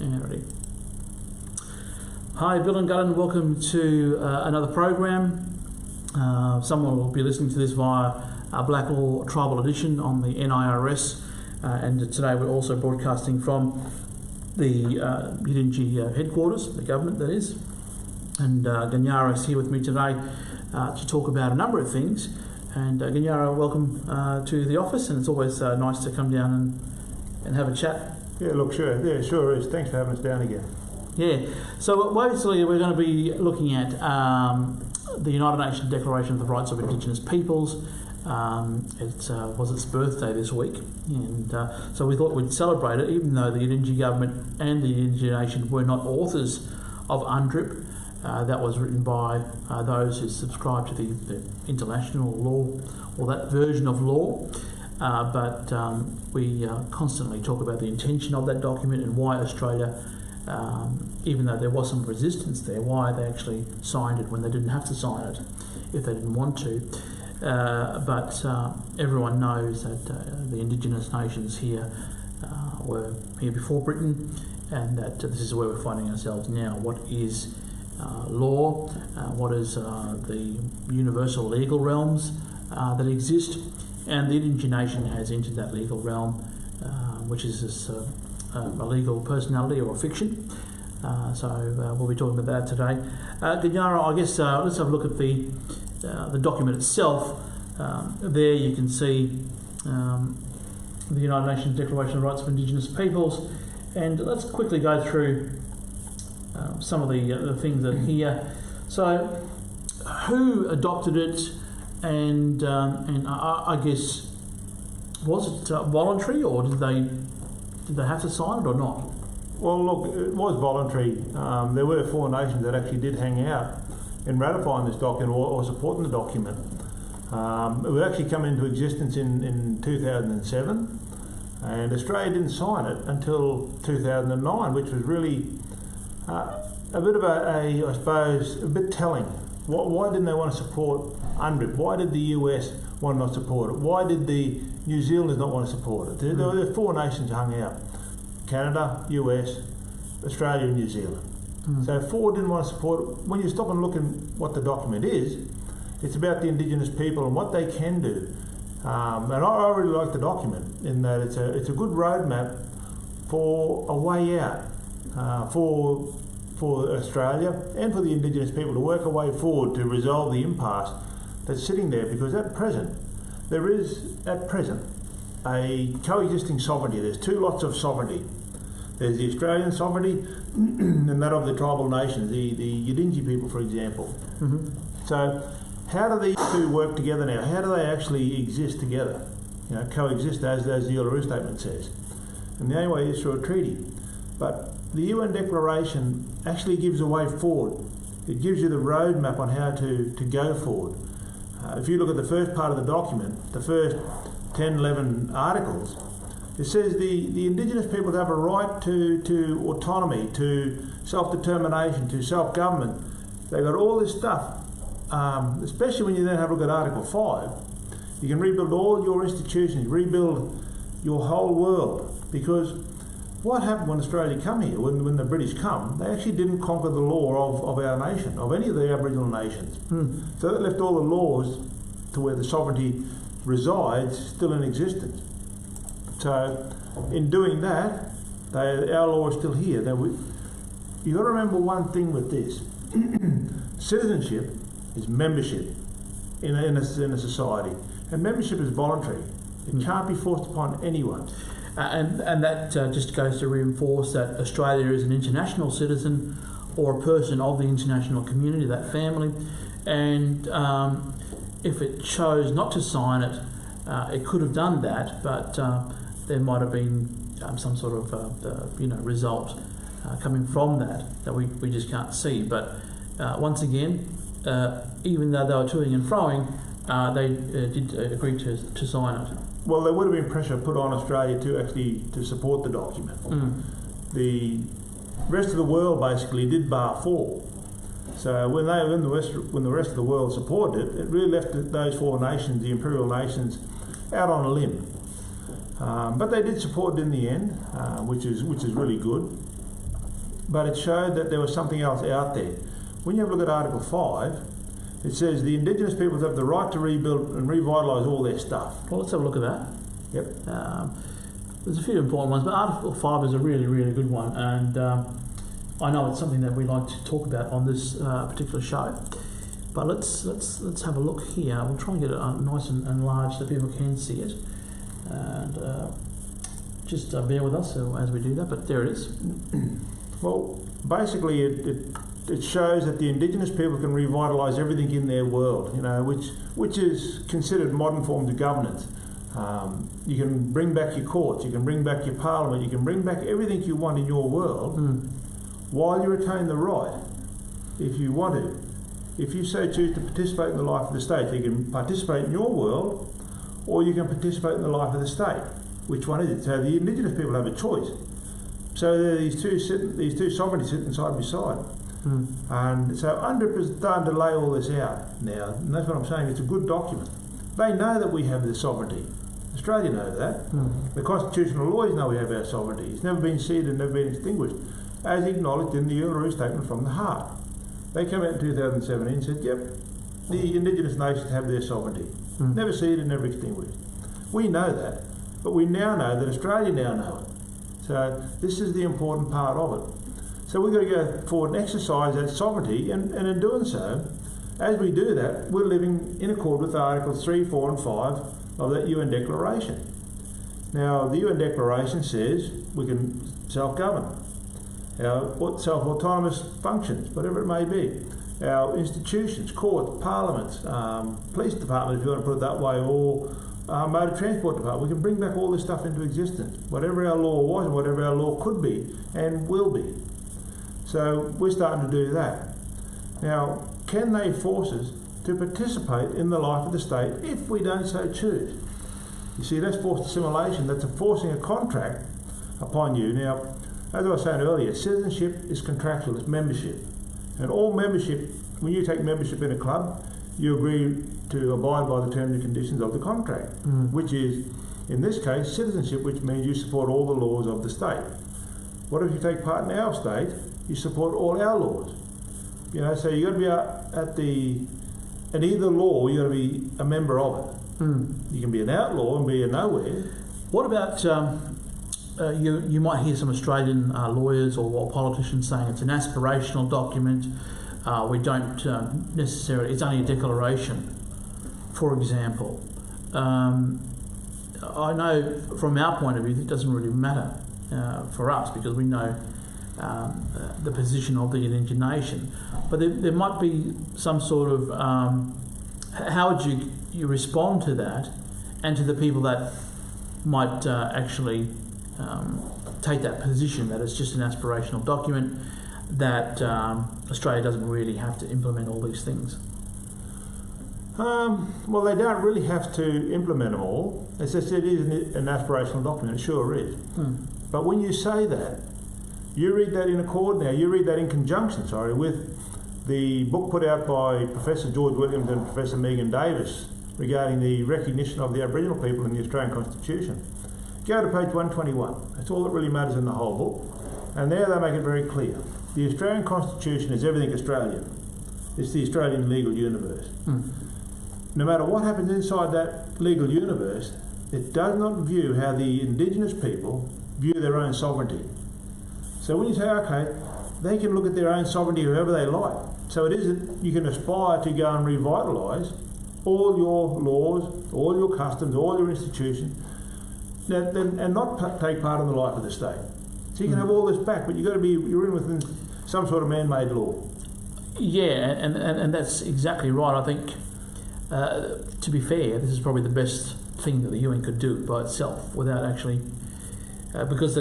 Alrighty. Hi, Bill and Gullen. Welcome to another program. Someone will be listening to this via Black Law Tribal Edition on the NIRS, and today we're also broadcasting from the Yidinji headquarters, the government that is. And Ganyara is here with me today to talk about a number of things. And Ganyara, welcome to the office, and it's always nice to come down and have a chat. Yeah, look, sure. Yeah, sure is. Thanks for having us down again. Yeah. So basically we're going to be looking at the United Nations Declaration of the Rights of Indigenous Peoples. It was its birthday this week, and so we thought we'd celebrate it, even though the Yidinji government and the Yidinji Nation were not authors of UNDRIP. That was written by those who subscribe to the international law, or that version of law. But we constantly talk about the intention of that document and why Australia, even though there was some resistance there, why they actually signed it when they didn't have to sign it if they didn't want to. But everyone knows that the Indigenous nations here were here before Britain, and that this is where we're finding ourselves now. What is law? What is the universal legal realms that exist? And the Yidinji nation has entered that legal realm, which is this a legal personality or a fiction. So we'll be talking about that today. Ganyara, I guess let's have a look at the document itself. There you can see the United Nations Declaration of the Rights of Indigenous Peoples, and let's quickly go through some of the things that are here. So, who adopted it, and I guess, was it voluntary, or did they have to sign it or not? Well, look, it was voluntary. There were 4 nations that actually did hang out in ratifying this document or supporting the document. It would actually come into existence in 2007, and Australia didn't sign it until 2009, which was really a bit of I suppose, a bit telling. Why didn't they want to support UNDRIP? Why did the US want to not support it? Why did the New Zealanders not want to support it? There were 4 nations hung out: Canada, US, Australia and New Zealand. So 4 didn't want to support it. When you stop and look at what the document is, it's about the Indigenous people and what they can do. And I really like the document in that it's a good roadmap for a way out for Australia and for the Indigenous people to work a way forward to resolve the impasse that's sitting there, because there is at present a coexisting sovereignty. There's 2 lots of sovereignty. There's the Australian sovereignty and that of the tribal nations, the Yidinji people, for example. So how do these 2 work together now? How do they actually exist together? Coexist as the Uluru Statement says. And the only way is through a treaty. But the UN Declaration actually gives a way forward. It gives you the roadmap on how to go forward. If you look at the first part of the document, the first 10, 11 articles, it says the Indigenous people have a right to autonomy, to self-determination, to self-government. They've got all this stuff, especially when you then have a look at Article 5. You can rebuild all your institutions, rebuild your whole world, because what happened when Australia come here, when the British come, they actually didn't conquer the law of our nation, of any of the Aboriginal nations. So that left all the laws to where the sovereignty resides still in existence. So in doing that, our law is still here. You've got to remember one thing with this. Citizenship is membership in a society, and membership is voluntary. It can't be forced upon anyone. And that just goes to reinforce that Australia is an international citizen, or a person of the international community, that family. And if it chose not to sign it, it could have done that, but there might have been some sort of result coming from that we just can't see. But once again, even though they were toing and froing, they did agree to sign it. Well, there would have been pressure put on Australia to support the document. The rest of the world basically did bar 4. So when the rest of the world supported it, it really left those 4 nations, the imperial nations, out on a limb. But they did support it in the end, which is really good. but it showed that there was something else out there. When you have a look at Article 5, it says the Indigenous peoples have the right to rebuild and revitalise all their stuff. Well, let's have a look at that. Yep. There's a few important ones, but Article 5 is a really, really good one, and I know it's something that we like to talk about on this particular show. But let's have a look here. We'll try and get it nice and large so people can see it, and just bear with us as we do that. But there it is. Well, basically, it shows that the Indigenous people can revitalise everything in their world, which is considered modern forms of governance. You can bring back your courts, you can bring back your parliament, you can bring back everything you want in your world, while you retain the right, if you want to. If you so choose to participate in the life of the state, you can participate in your world, or you can participate in the life of the state. Which one is it? So the Indigenous people have a choice. So there are these two sovereignties sitting side by side. And so UNDRIP is starting to lay all this out now, and that's what I'm saying. It's a good document. They know that we have this sovereignty. Australia knows that. The constitutional lawyers know we have our sovereignty. It's never been ceded, never been extinguished, as acknowledged in the Uluru Statement from the Heart. They came out in 2017 and said, yep, the Indigenous nations have their sovereignty. Never ceded, never extinguished. We know that, but we now know that Australia now know it. So this is the important part of it. So we've got to go forward and exercise that sovereignty, and in doing so, as we do that, we're living in accord with Articles 3, 4 and 5 of that UN Declaration. Now, the UN Declaration says we can self-govern, our self-autonomous functions, whatever it may be, our institutions, courts, parliaments, police department, if you want to put it that way, or motor transport department. We can bring back all this stuff into existence, whatever our law was and whatever our law could be and will be. So we're starting to do that. Now, can they force us to participate in the life of the state if we don't so choose? You see, that's forced assimilation. That's forcing a contract upon you. Now, as I was saying earlier, citizenship is contractual, it's membership. And all membership, when you take membership in a club, you agree to abide by the terms and conditions of the contract, which is, in this case, citizenship, which means you support all the laws of the state. What if you take part in our state? You support all our laws. So you've got to be at either law, you've got to be a member of it. You can be an outlaw and be a nowhere. What about you might hear some Australian lawyers or politicians saying it's an aspirational document. We don't necessarily, it's only a declaration, for example. I know from our point of view it doesn't really matter for us because we know the position of the Indigenous nation. But there might be some sort of, how would you respond to that and to the people that might actually take that position that it's just an aspirational document, that Australia doesn't really have to implement all these things? Well, they don't really have to implement them all. As I said, it is an aspirational document, it sure is. But when you say that, you read that in accord now, you read that in conjunction, with the book put out by Professor George Williams and Professor Megan Davis regarding the recognition of the Aboriginal people in the Australian Constitution. Go to page 121. That's all that really matters in the whole book. And there they make it very clear. The Australian Constitution is everything Australian. It's the Australian legal universe. No matter what happens inside that legal universe, it does not view how the Indigenous people view their own sovereignty. So when you say, okay, they can look at their own sovereignty however they like. So it isn't, you can aspire to go and revitalise all your laws, all your customs, all your institutions, and not take part in the life of the state. So you can have all this back, but you're in within some sort of man-made law. Yeah, and that's exactly right. I think, to be fair, this is probably the best thing that the UN could do by itself without actually, because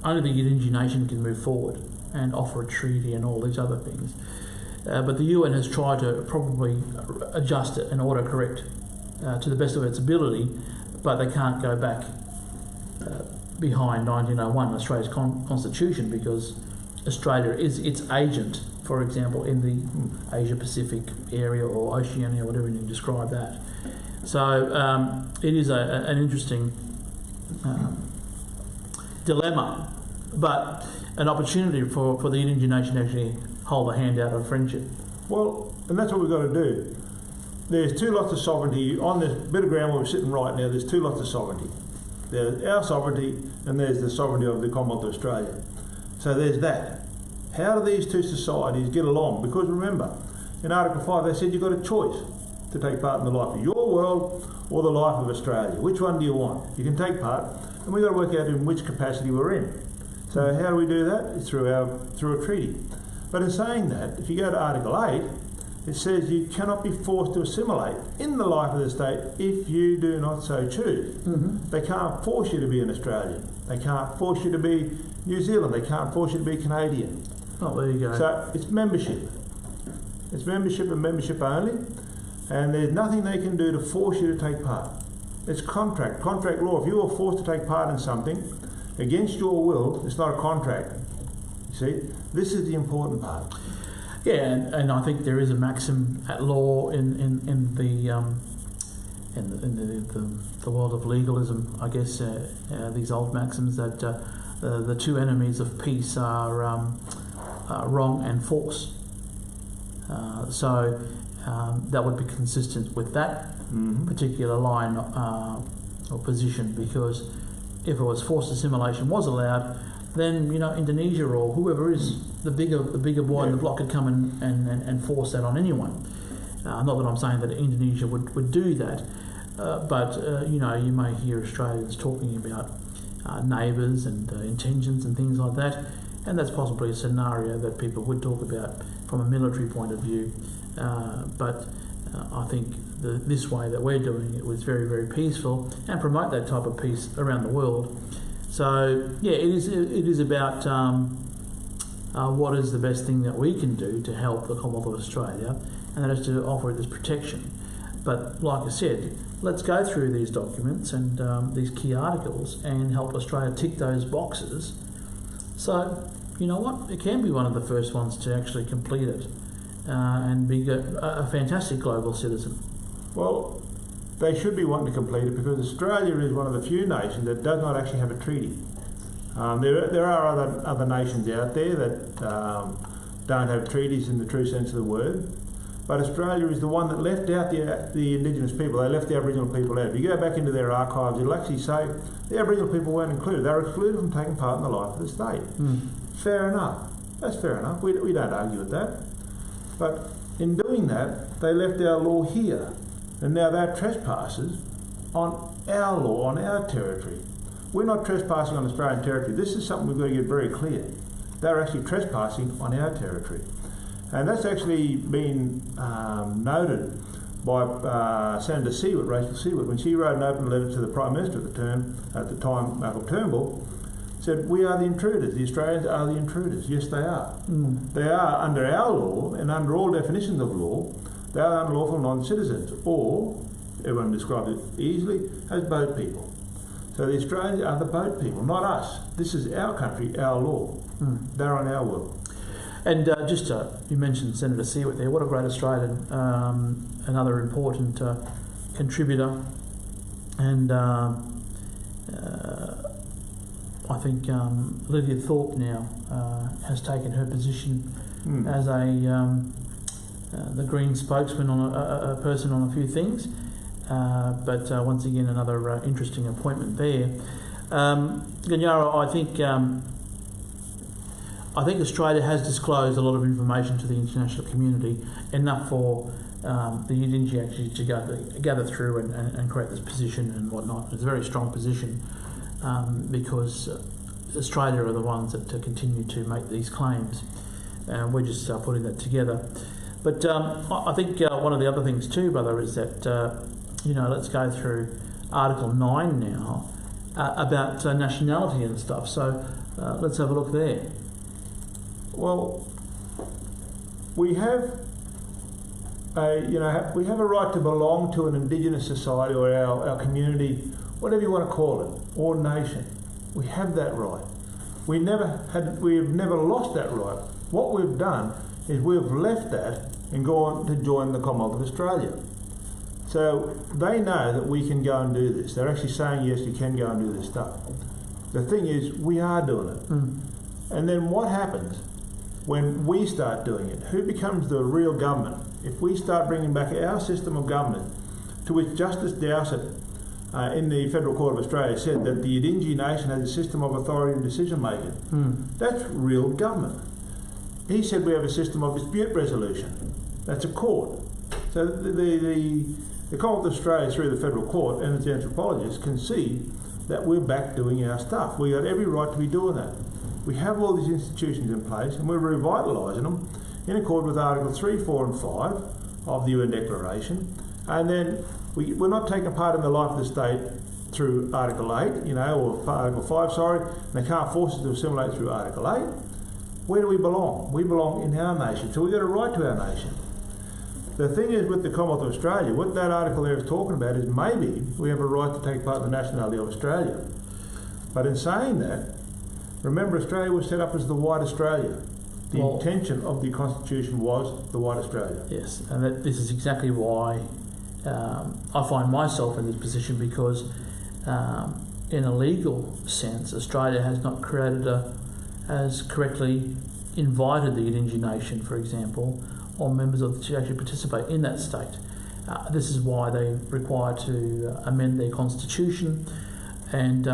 only the Indigenous nation can move forward and offer a treaty and all these other things. But the UN has tried to probably adjust it and auto-correct to the best of its ability, but they can't go back behind 1901, Australia's constitution, because Australia is its agent, for example, in the Asia-Pacific area or Oceania, whatever you describe that. So it is an interesting dilemma. But an opportunity for the Indian nation to actually hold a hand out of friendship. Well, and that's what we've got to do. There's two lots of sovereignty on this bit of ground where we're sitting right now. There's two lots of sovereignty. There's our sovereignty and there's the sovereignty of the Commonwealth of Australia. So there's that. How do these two societies get along? Because remember, in Article 5 they said you've got a choice to take part in the life of your world or the life of Australia. Which one do you want? You can take part, and we've got to work out in which capacity we're in. So how do we do that? It's through a treaty. But in saying that, if you go to Article 8, it says you cannot be forced to assimilate in the life of the state if you do not so choose. Mm-hmm. They can't force you to be an Australian. They can't force you to be New Zealand. They can't force you to be Canadian. Oh, there you go. So it's membership. It's membership and membership only. And there's nothing they can do to force you to take part. It's contract law. If you are forced to take part in something against your will, it's not a contract. You see, this is the important part. Yeah, and I think there is a maxim at law in the world of legalism. I guess these old maxims that the two enemies of peace are wrong and force. So that would be consistent with that particular line or position, because if it was forced assimilation was allowed, then Indonesia or whoever is the bigger boy in the block could come and force that on anyone. Not that I'm saying that Indonesia would do that, but you may hear Australians talking about neighbours and intentions and things like that, and that's possibly a scenario that people would talk about from a military point of view. But I think this way that we're doing it was very, very peaceful and promote that type of peace around the world. So yeah, it is about what is the best thing that we can do to help the Commonwealth of Australia, and that is to offer it as protection. But like I said, let's go through these documents and these key articles and help Australia tick those boxes. So you know what, it can be one of the first ones to actually complete it and be a fantastic global citizen. Well, they should be wanting to complete it because Australia is one of the few nations that does not actually have a treaty. There are other nations out there that don't have treaties in the true sense of the word, but Australia is the one that left out the Indigenous people. They left the Aboriginal people out. If you go back into their archives, it'll actually say the Aboriginal people weren't included. They were excluded from taking part in the life of the state. Fair enough. That's fair enough. We don't argue with that. But in doing that, they left our law here. And now they're trespassers on our law, on our territory. We're not trespassing on Australian territory. This is something we've got to get very clear. They're actually trespassing on our territory. And that's actually been noted by Senator Seward, Rachel Seward, when she wrote an open letter to the Prime Minister at the time, Malcolm Turnbull, said, we are the intruders. The Australians are the intruders. Yes, they are. They are under our law and under all definitions of law. They are unlawful non-citizens, or, everyone described it easily, as boat people. So the Australians are the boat people, not us. This is our country, our law. They're on our world. And you mentioned Senator Seward there. What a great Australian, another important contributor. And I think Lydia Thorpe now has taken her position as the Green spokesman on a person on a few things. But once again, another interesting appointment there. Ganyara, I think Australia has disclosed a lot of information to the international community, enough for the Indonesian actually to gather through and create this position and whatnot. It's a very strong position because Australia are the ones that continue to make these claims, and we're just putting that together. But I think one of the other things too, brother, is that let's go through Article 9 now about nationality and stuff. So let's have a look there. Well, we have a right to belong to an Indigenous society or our community, whatever you want to call it, or nation. We have that right. We have never lost that right. What we've done is we've left that and gone to join the Commonwealth of Australia. So they know that we can go and do this. They're actually saying, yes, you can go and do this stuff. The thing is, we are doing it. And then what happens when we start doing it? Who becomes the real government? If we start bringing back our system of government, to which Justice Dowsett in the Federal Court of Australia said that the Yidinji Nation has a system of authority and decision making. That's real government. He said we have a system of dispute resolution. That's a court. So the Commonwealth of Australia, through the Federal Court and its anthropologists, can see that we're back doing our stuff. We got every right to be doing that. We have all these institutions in place and we're revitalising them in accord with Article 3, 4 and 5 of the UN Declaration. And then we're not taking part in the life of the state through Article 8, or Article 5, sorry. They can't force us to assimilate through Article 8. Where do we belong? We belong in our nation. So we've got a right to our nation. The thing is with the Commonwealth of Australia, what that article there is talking about is maybe we have a right to take part in the nationality of Australia. But in saying that, remember Australia was set up as the White Australia. The intention of the Constitution was the White Australia. Yes, and this is exactly why I find myself in this position, because in a legal sense, Australia has not has correctly invited the Yidinji Nation, for example, or members to actually participate in that state. This is why they're required to amend their constitution, and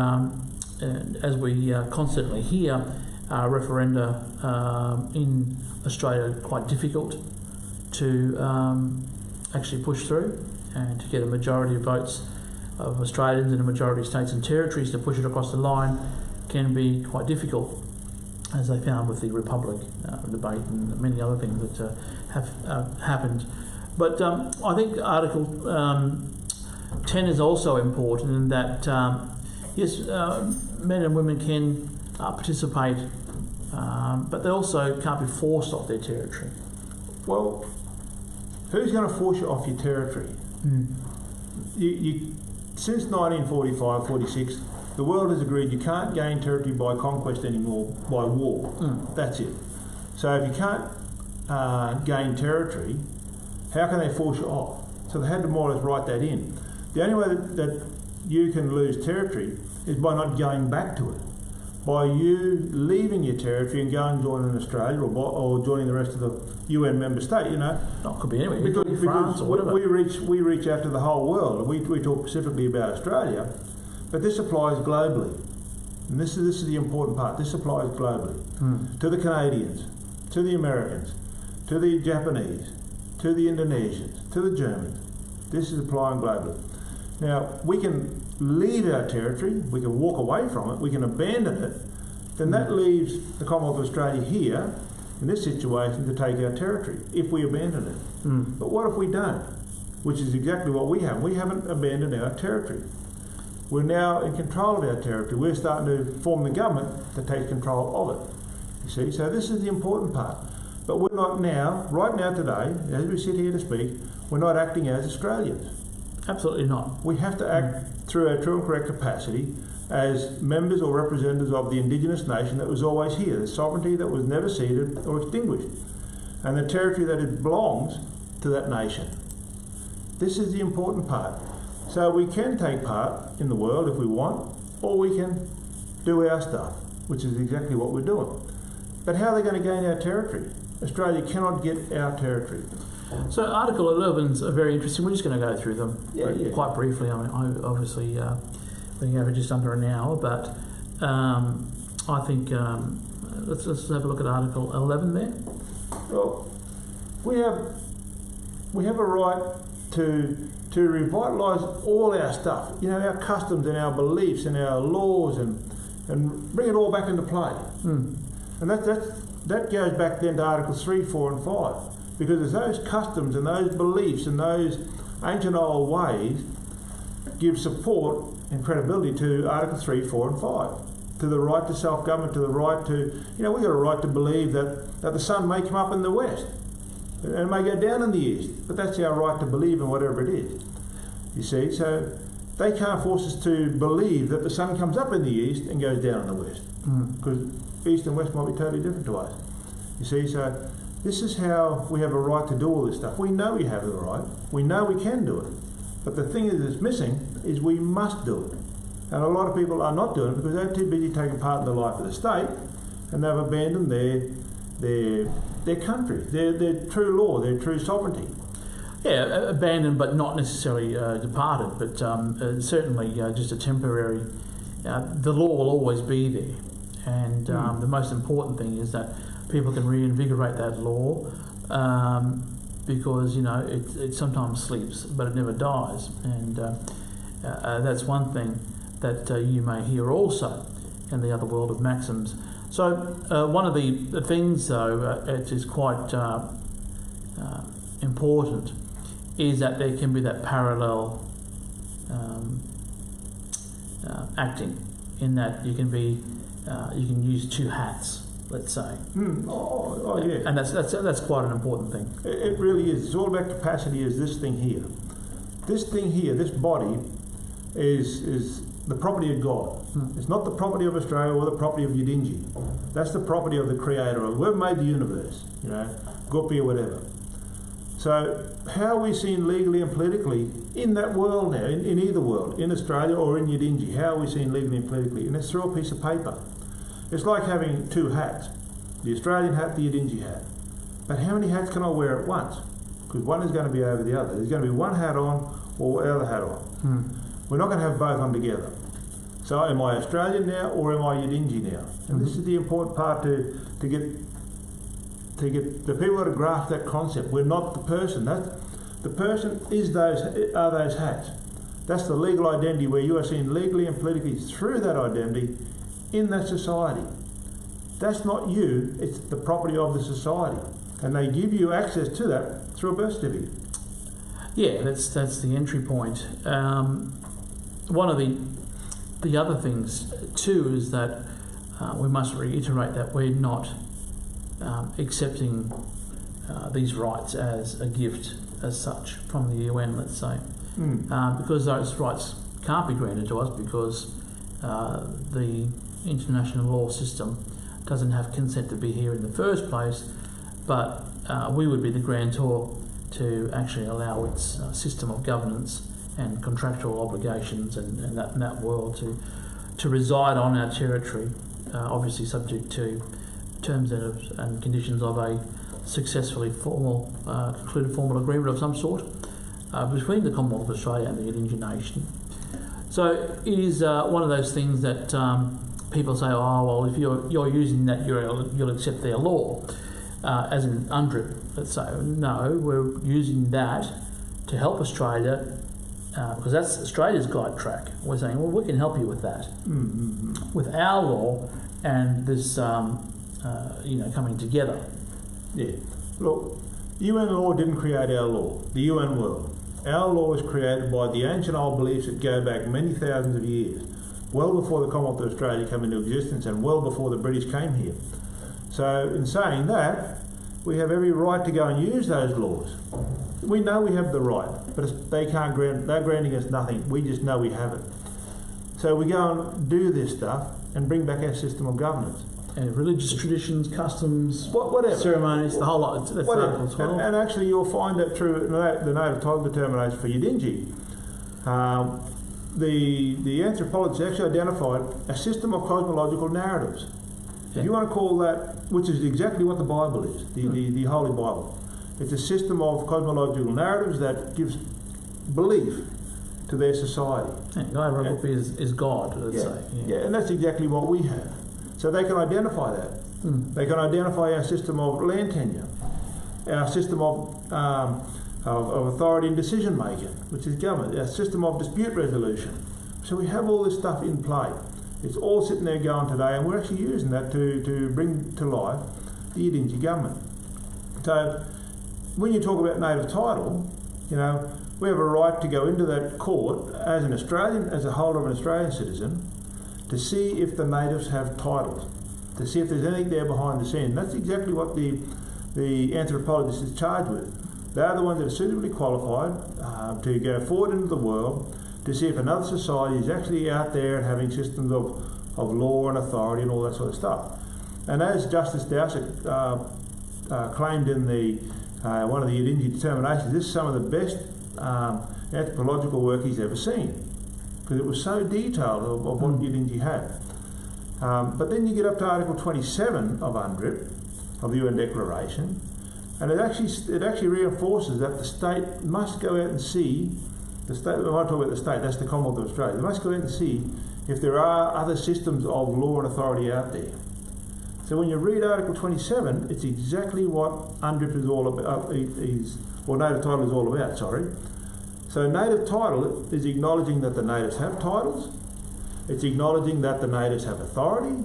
as we constantly hear, referenda in Australia are quite difficult to actually push through, and to get a majority of votes of Australians in a majority of states and territories to push it across the line can be quite difficult, as they found with the Republic debate and many other things that have happened. But I think Article 10 is also important in that, yes, men and women can participate, but they also can't be forced off their territory. Well, who's going to force you off your territory? Since 1945, 46, the world has agreed you can't gain territory by conquest anymore, by war. That's it. So if you can't gain territory, how can they force you off? So they had to more or less write that in. The only way that you can lose territory is by not going back to it. By you leaving your territory and going and joining Australia or joining the rest of the UN member state, No, it could be anywhere. Because France or whatever. We reach out to the whole world. We talk specifically about Australia, but this applies globally. And this is the important part. This applies globally to the Canadians, to the Americans, to the Japanese, to the Indonesians, to the Germans. This is applying globally. Now, we can leave our territory, we can walk away from it, we can abandon it, then that leaves the Commonwealth of Australia here, in this situation, to take our territory, if we abandon it. But what if we don't? Which is exactly what we have. We haven't abandoned our territory. We're now in control of our territory. We're starting to form the government that takes control of it. You see, so this is the important part. But we're not now, right now today, as we sit here to speak, we're not acting as Australians. Absolutely not. We have to act through our true and correct capacity as members or representatives of the Indigenous nation that was always here, the sovereignty that was never ceded or extinguished, and the territory that it belongs to that nation. This is the important part. So we can take part in the world if we want, or we can do our stuff, which is exactly what we're doing. But how are they going to gain our territory? Australia cannot get our territory. So Article 11 is very interesting. We're just going to go through them quite briefly. I mean, obviously, we have just under an hour, but I think let's have a look at Article 11 there. Well, we have a right to revitalise all our stuff. Our customs and our beliefs and our laws and bring it all back into play. And that goes back then to Articles 3, 4 and 5. Because it's those customs and those beliefs and those ancient old ways give support and credibility to Articles 3, 4 and 5. To the right to self-government, to the right to, we've got a right to believe that the sun may come up in the west and it may go down in the east, but that's our right to believe in whatever it is. You see, so they can't force us to believe that the sun comes up in the east and goes down in the west, because east and west might be totally different to us. You see, so this is how we have a right to do all this stuff. We know we have the right. We know we can do it. But the thing that's missing is we must do it. And a lot of people are not doing it because they're too busy taking part in the life of the state and they've abandoned their country, their true law, their true sovereignty. Yeah, abandoned but not necessarily departed, but certainly just a temporary. The law will always be there, and the most important thing is that people can reinvigorate that law, because it sometimes sleeps but it never dies, and that's one thing that you may hear also in the other world of maxims. So one of the things, though, it is quite important, is that there can be that parallel acting, in that you can use two hats, let's say. Yeah. And that's quite an important thing. It really is. It's all about capacity. Is this thing here? This thing here, this body, is the property of God. It's not the property of Australia or the property of Yidinji. That's the property of the Creator. Whoever made the universe, Guppy or whatever. So how are we seen legally and politically in that world now, in either world, in Australia or in Yidinji? How are we seen legally and politically? And it's through a piece of paper. It's like having two hats, the Australian hat, the Yidinji hat. But how many hats can I wear at once? Because one is going to be over the other. There's going to be one hat on or the other hat on. We're not going to have both on together. So am I Australian now or am I Yidinji now? And this is the important part to get the people to grasp that concept. We're not the person. The person are those hats. That's the legal identity, where you are seen legally and politically through that identity in that society. That's not you, it's the property of the society. And they give you access to that through a birth certificate. Yeah, that's the entry point. One of the other things too is that we must reiterate that we're not accepting these rights as a gift as such from the UN, let's say, because those rights can't be granted to us because the international law system doesn't have consent to be here in the first place, but we would be the grantor to actually allow its system of governance and contractual obligations and that world to reside on our territory, obviously subject to terms and conditions of a successfully concluded formal agreement of some sort between the Commonwealth of Australia and the Yidinji Nation. So it is one of those things that people say, oh, well, if you're using that, you'll accept their law, as in UNDRIP, let's say. No, we're using that to help Australia, because that's Australia's guide track. We're saying, well, we can help you with that, with our law and this, coming together. Yeah. Look, UN law didn't create our law, the UN world. Our law was created by the ancient old beliefs that go back many thousands of years, well before the Commonwealth of Australia came into existence and well before the British came here. So in saying that, we have every right to go and use those laws. We know we have the right, but they're granting us nothing. We just know we have it. So we go and do this stuff and bring back our system of governance. And religious traditions, customs, whatever. Ceremonies, the whole lot. That's Article 12. And actually you'll find that through the native title determination for Yidinji. The anthropologists actually identified a system of cosmological narratives. Yeah. If you want to call that, which is exactly what the Bible is, the Holy Bible. It's a system of cosmological narratives that gives belief to their society. Yeah, is God, let's say. Yeah, and that's exactly what we have. So they can identify that. They can identify our system of land tenure, our system of authority and decision making, which is government, our system of dispute resolution. So we have all this stuff in play. It's all sitting there going today, and we're actually using that to bring to life the Yidinji government. So when you talk about native title, we have a right to go into that court as an Australian, as a holder of an Australian citizen, to see if the natives have titles, to see if there's anything there behind the scene. That's exactly what the anthropologist is charged with. They're the ones that are suitably qualified to go forward into the world to see if another society is actually out there and having systems of law and authority and all that sort of stuff. And as Justice Dowsett claimed in one of the Yidinji determinations, this is some of the best anthropological work he's ever seen, because it was so detailed of what Yidinji had. But then you get up to Article 27 of UNDRIP, of the UN Declaration, and it actually reinforces that the state must go out and see, the state, when I talk about the state, that's the Commonwealth of Australia, they must go out and see if there are other systems of law and authority out there. So when you read Article 27, it's exactly what UNDRIP is all about, or native title is all about, sorry. So native title is acknowledging that the natives have titles, it's acknowledging that the natives have authority,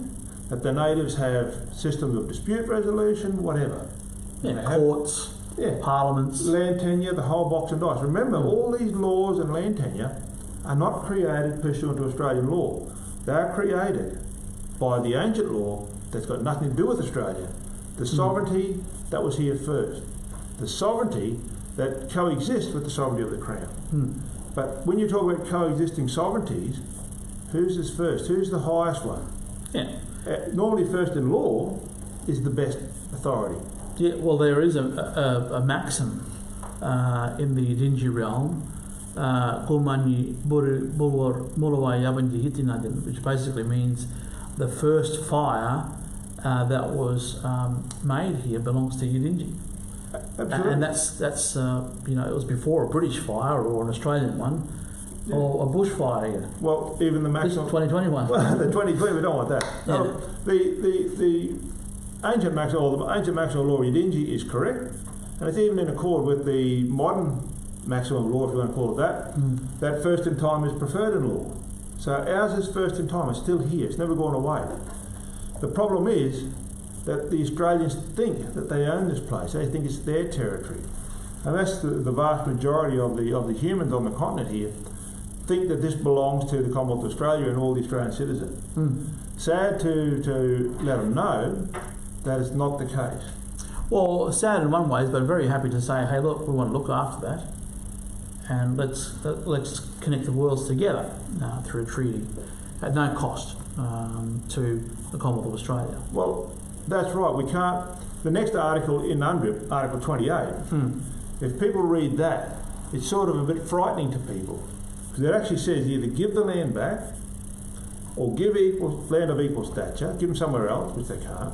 that the natives have systems of dispute resolution, whatever. Yeah, courts, parliaments. Land tenure, the whole box of dice. Remember, all these laws and land tenure are not created pursuant to Australian law. They are created by the ancient law that's got nothing to do with Australia. The sovereignty that was here first. The sovereignty that coexists with the sovereignty of the Crown. But when you talk about coexisting sovereignties, whose is first? Who's the highest one? Yeah. Normally first in law is the best authority. Yeah, well, there is a maxim in the Yidinji realm, which basically means the first fire that was made here belongs to Yidinji. Absolutely. And that's it was before a British fire or an Australian one, or a bushfire here. Well, even the maximum. This is 2021. Well, the 2020, we don't want that. Yeah. No, the ancient maximum, or the ancient maximum law of Yidinji is correct, and it's even in accord with the modern maximum law, if you want to call it that. That first in time is preferred in law. So ours is first in time. It's still here. It's never gone away. The problem is that the Australians think that they own this place. They think it's their territory, and that's the vast majority of the humans on the continent here think that this belongs to the Commonwealth of Australia and all the Australian citizens. Sad to let them know that it's not the case. Well, sad in one way, but very happy to say, hey, look, we want to look after that, and let's connect the worlds together through a treaty at no cost to the Commonwealth of Australia. Well, that's right. We can't. The next article in UNDRIP, Article 28, if people read that, it's sort of a bit frightening to people, because it actually says either give the land back or give land of equal stature, give them somewhere else, which they can't,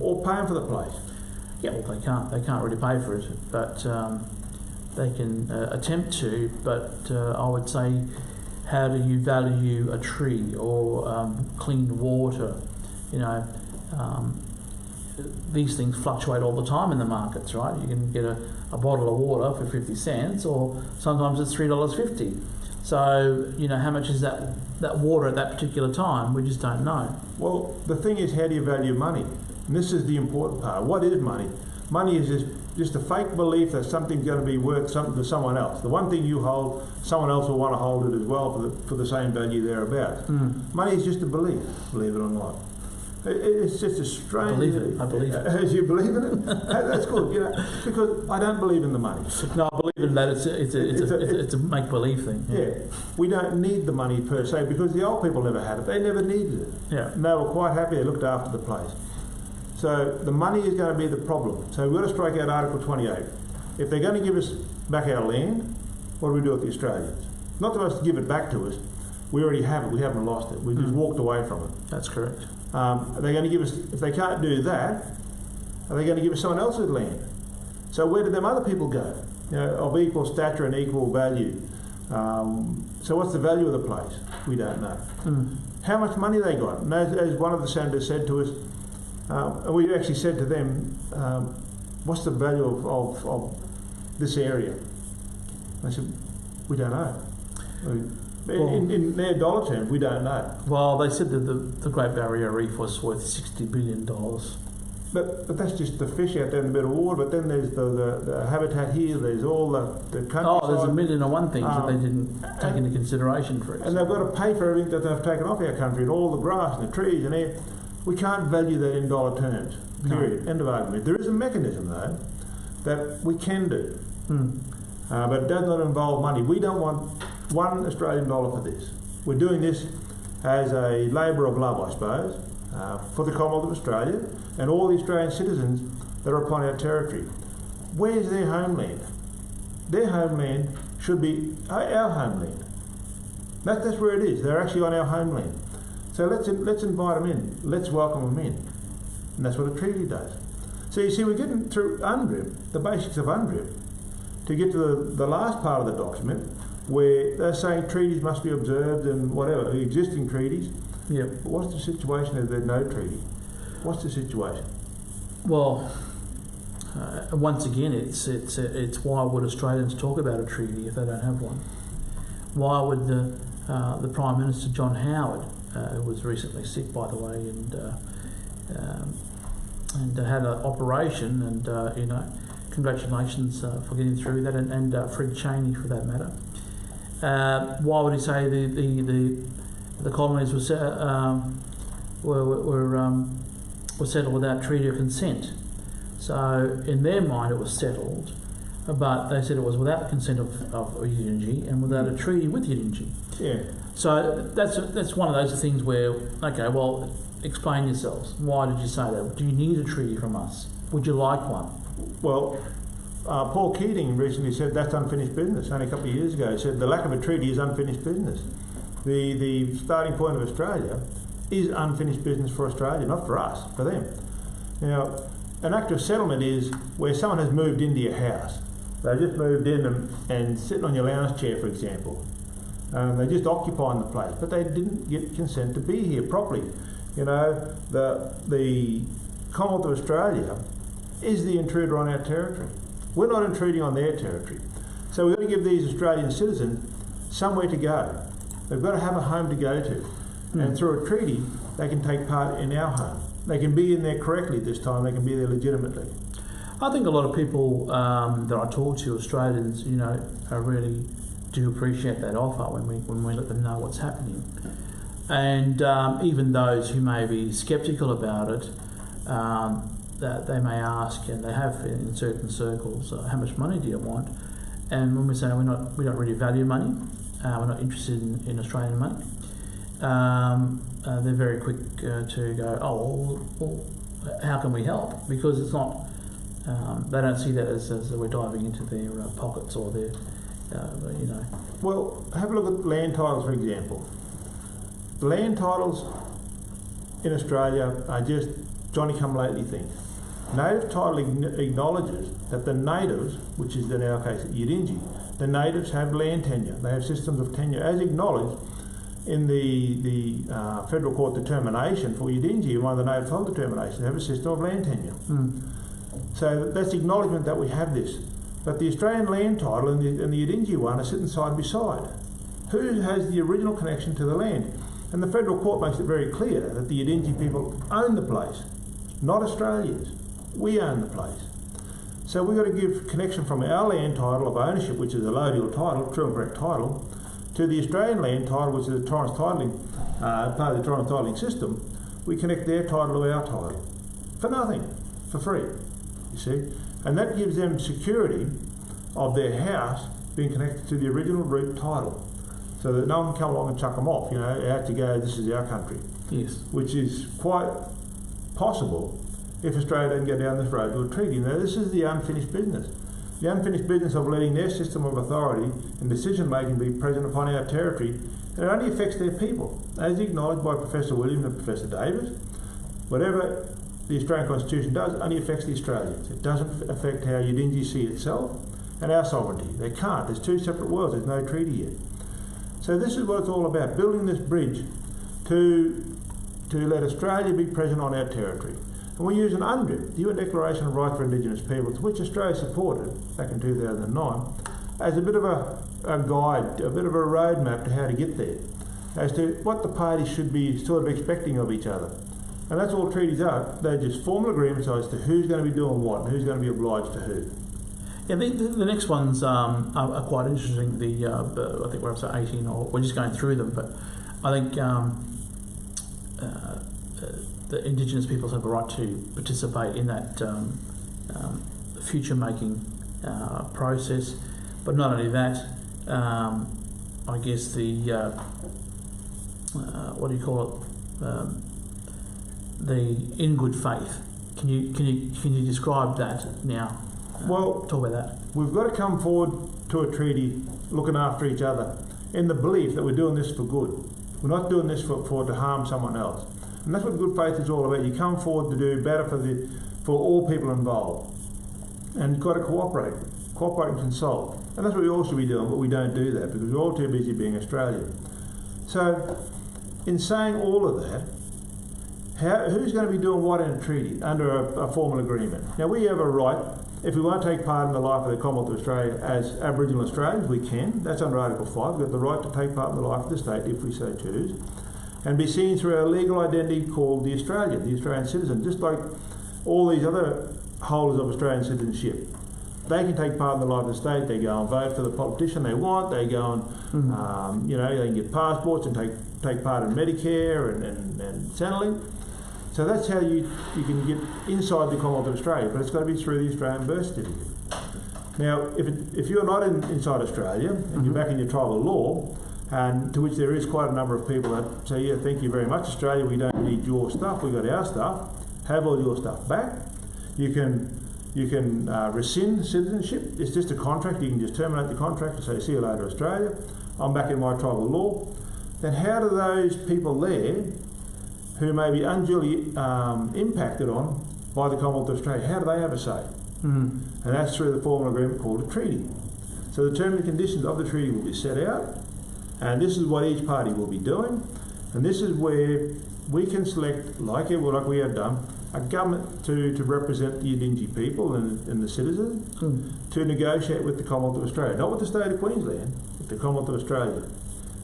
or pay them for the place. Yeah, well, they can't. They can't really pay for it, but they can attempt to. But I would say, how do you value a tree or clean water? You know, these things fluctuate all the time in the markets, right? You can get a bottle of water for 50 cents, or sometimes it's $3.50. So, you know, how much is that water at that particular time? We just don't know. Well, the thing is, how do you value money? And this is the important part. What is money? Money is just a fake belief that something's going to be worth something to someone else. The one thing you hold, someone else will want to hold it as well for the same value thereabouts. Money is just a belief, believe it or not. It's just a strange... I believe it. I believe it. As you believe in it? That's good, you know, because I don't believe in the money. No, I believe in that. It's a make-believe thing. Yeah. We don't need the money per se, because the old people never had it. They never needed it. Yeah. And they were quite happy. They looked after the place. So the money is going to be the problem. So we've got to strike out Article 28. If they're going to give us back our land, what do we do with the Australians? Not supposed to give it back to us. We already have it. We haven't lost it. We just walked away from it. That's correct. Are they going to give us, if they can't do that, are they going to give us someone else's land? So where do them other people go? You know, of equal stature and equal value. So what's the value of the place? We don't know. How much money they got? And as one of the senators said to us, and we actually said to them, what's the value of this area? They said, we don't know. In their dollar terms, we don't know. Well, they said that the Great Barrier Reef was worth $60 billion. But that's just the fish out there in the middle of the water. But then there's the habitat here. There's all the countryside. Oh, there's a million and one things that they didn't take into consideration for it. And they've got to pay for everything that they've taken off our country, and all the grass and the trees and air. We can't value that in dollar terms. Period. No. End of argument. There is a mechanism though that we can do, but it does not involve money. We don't want $1 Australian for this. We're doing this as a labour of love, I suppose, for the Commonwealth of Australia and all the Australian citizens that are upon our territory. Where's their homeland? Their homeland should be our homeland. That's where it is. They're actually on our homeland. So let's invite them in. Let's welcome them in. And that's what a treaty does. So you see, we're getting through UNDRIP, the basics of UNDRIP, to get to the last part of the document where they're saying treaties must be observed and whatever, the existing treaties. Yeah. But what's the situation if there's no treaty? What's the situation? Well, once again, it's why would Australians talk about a treaty if they don't have one? Why would the Prime Minister John Howard, who was recently sick, by the way, and had an operation, and congratulations for getting through that, and Fred Chaney for that matter. Why would he say the colonies were settled without treaty or consent? So in their mind it was settled, but they said it was without the consent of Udingi and without a treaty with Udingi. Yeah. So that's one of those things where, okay, well, explain yourselves. Why did you say that? Do you need a treaty from us? Would you like one? Well, Paul Keating recently said that's unfinished business. Only a couple of years ago, he said the lack of a treaty is unfinished business. The starting point of Australia is unfinished business for Australia, not for us, for them. Now, an act of settlement is where someone has moved into your house. They've just moved in and sitting on your lounge chair, for example. They're just occupying the place, but they didn't get consent to be here properly. You know, the Commonwealth of Australia is the intruder on our territory. We're not intruding on their territory. So we've got to give these Australian citizens somewhere to go. They've got to have a home to go to. And through a treaty, they can take part in our home. They can be in there correctly this time. They can be there legitimately. I think a lot of people that I talk to, Australians, really do appreciate that offer when we let them know what's happening. And even those who may be sceptical about it, that they may ask, and they have in certain circles, how much money do you want? And when we say we don't really value money, we're not interested in Australian money, they're very quick to go, oh, well, how can we help? Because it's not, they don't see that as we're diving into their pockets or their, Well, have a look at land titles, for example. Land titles in Australia are just Johnny-come-lately things. Native title acknowledges that the natives, which is in our case Udingi, the natives have land tenure. They have systems of tenure, as acknowledged in the Federal Court determination for Udingi, and one of the native title determinations, they have a system of land tenure. So that's acknowledgement that we have this. But the Australian land title and the Udingi one are sitting side by side. Who has the original connection to the land? And the Federal Court makes it very clear that the Udingi people own the place, not Australians. We own the place. So we've got to give connection from our land title of ownership, which is a allodial title, true and correct title, to the Australian land title, which is a Torrens titling, part of the Torrens titling system. We connect their title to our title for nothing, for free, you see. And that gives them security of their house being connected to the original root title, so that no one can come along and chuck them off, out you go, this is our country. Yes. Which is quite possible if Australia doesn't go down this road to a treaty. Now, this is the unfinished business. The unfinished business of letting their system of authority and decision-making be present upon our territory, and it only affects their people, as acknowledged by Professor Williams and Professor Davis. Whatever the Australian Constitution does only affects the Australians. It doesn't affect how Udingi see itself and our sovereignty. They can't. There's two separate worlds. There's no treaty yet. So this is what it's all about, building this bridge to let Australia be present on our territory. And we use an UNDRIP, the UN Declaration of Rights for Indigenous Peoples, which Australia supported back in 2009, as a bit of a guide, a bit of a roadmap to how to get there, as to what the parties should be sort of expecting of each other. And that's all treaties are. They're just formal agreements as to who's going to be doing what and who's going to be obliged to who. Yeah, the next ones are quite interesting. I think we're up to 18, or we're just going through them, but I think the Indigenous peoples have a right to participate in that future-making process. But not only that, I guess the what do you call it? The in good faith. Can you describe that now? Well, talk about that. We've got to come forward to a treaty looking after each other in the belief that we're doing this for good. We're not doing this to harm someone else. And that's what good faith is all about. You come forward to do better for all people involved. And you've got to cooperate and consult. And that's what we all should be doing, but we don't do that because we're all too busy being Australian. So, in saying all of that, who's going to be doing what in a treaty under a formal agreement? Now, we have a right, if we want to take part in the life of the Commonwealth of Australia as Aboriginal Australians, we can. That's under Article 5. We've got the right to take part in the life of the state if we so choose, and be seen through our legal identity called the Australian citizen, just like all these other holders of Australian citizenship. They can take part in the life of the state. They go and vote for the politician they want. They go and, they can get passports and take part in Medicare and Centrelink. So that's how you can get inside the Commonwealth of Australia, but it's got to be through the Australian birth certificate. Now, if you're not inside Australia and you're back in your tribal law, and to which there is quite a number of people that say, yeah, thank you very much, Australia, we don't need your stuff, we've got our stuff, have all your stuff back. You can rescind citizenship. It's just a contract. You can just terminate the contract and say, see you later, Australia. I'm back in my tribal law. Then how do those people there who may be unduly impacted on by the Commonwealth of Australia, how do they have a say? And that's through the formal agreement called a treaty. So the terms and conditions of the treaty will be set out, and this is what each party will be doing, and this is where we can select, like we have done, a government to represent the Yidinji people and the citizens to negotiate with the Commonwealth of Australia, not with the state of Queensland, with the Commonwealth of Australia,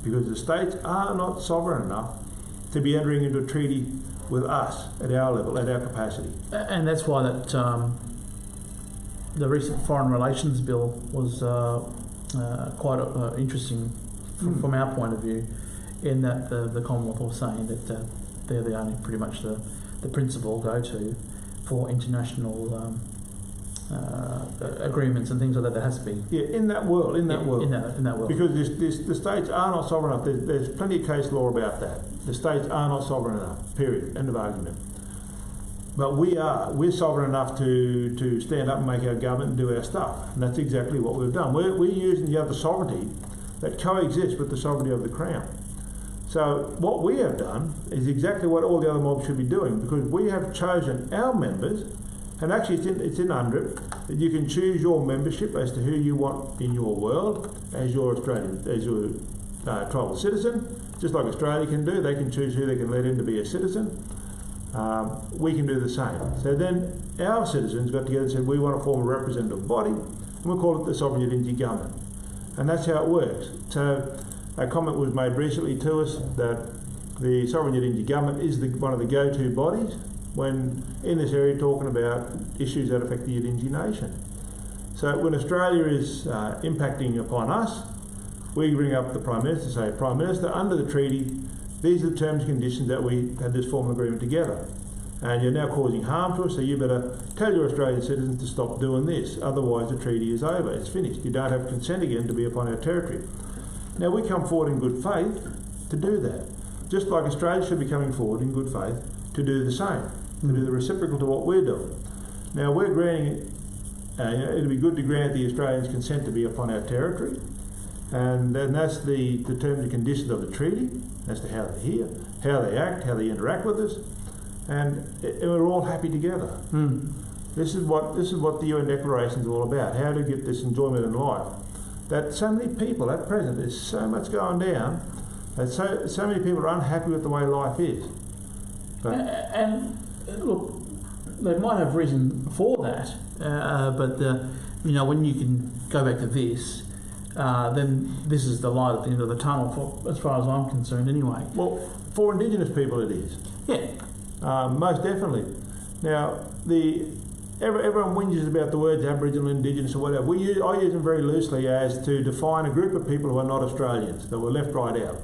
because the states are not sovereign enough to be entering into a treaty with us at our level, at our capacity. And that's why the recent Foreign Relations Bill was quite interesting from our point of view, in that the Commonwealth was saying that they're the only, pretty much the principal go-to for international agreements and things like that. There has to be. Yeah, in that world. In that world. Because the states are not sovereign enough. There's plenty of case law about that. The states are not sovereign enough, period, end of argument. But we are. We're sovereign enough to stand up and make our government and do our stuff. And that's exactly what we've done. We're using the other sovereignty that coexists with the sovereignty of the Crown. So what we have done is exactly what all the other mobs should be doing, because we have chosen our members, and actually it's in UNDRIP that you can choose your membership as to who you want in your world as your tribal citizen, just like Australia can do. They can choose who they can let in to be a citizen. We can do the same. So then our citizens got together and said, we want to form a representative body, and we'll call it the Sovereign Yidinji Government. And that's how it works. So a comment was made recently to us that the Sovereign Yidinji Government is one of the go-to bodies when in this area talking about issues that affect the Yidinji nation. So when Australia is impacting upon us, we bring up the Prime Minister, say, Prime Minister, under the treaty, these are the terms and conditions that we had this formal agreement together. And you're now causing harm to us, so you better tell your Australian citizens to stop doing this. Otherwise the treaty is over, it's finished. You don't have consent again to be upon our territory. Now we come forward in good faith to do that. Just like Australia should be coming forward in good faith to do the same, to do the reciprocal to what we're doing. Now we're granting, it'll be good to grant the Australians consent to be upon our territory, and then that's the terms and conditions of the treaty as to how they hear, how they act, how they interact with us, and we're all happy together. This is what the UN Declaration is all about, how to get this enjoyment in life. That so many people at present, there's so much going down, that so many people are unhappy with the way life is. But and look, they might have reason for that, but when you can go back to this, then this is the light at the end of the tunnel, as far as I'm concerned anyway. Well, for Indigenous people it is. Yeah. Most definitely. Now, everyone whinges about the words Aboriginal, Indigenous or whatever. I use them very loosely as to define a group of people who are not Australians, that were left right out.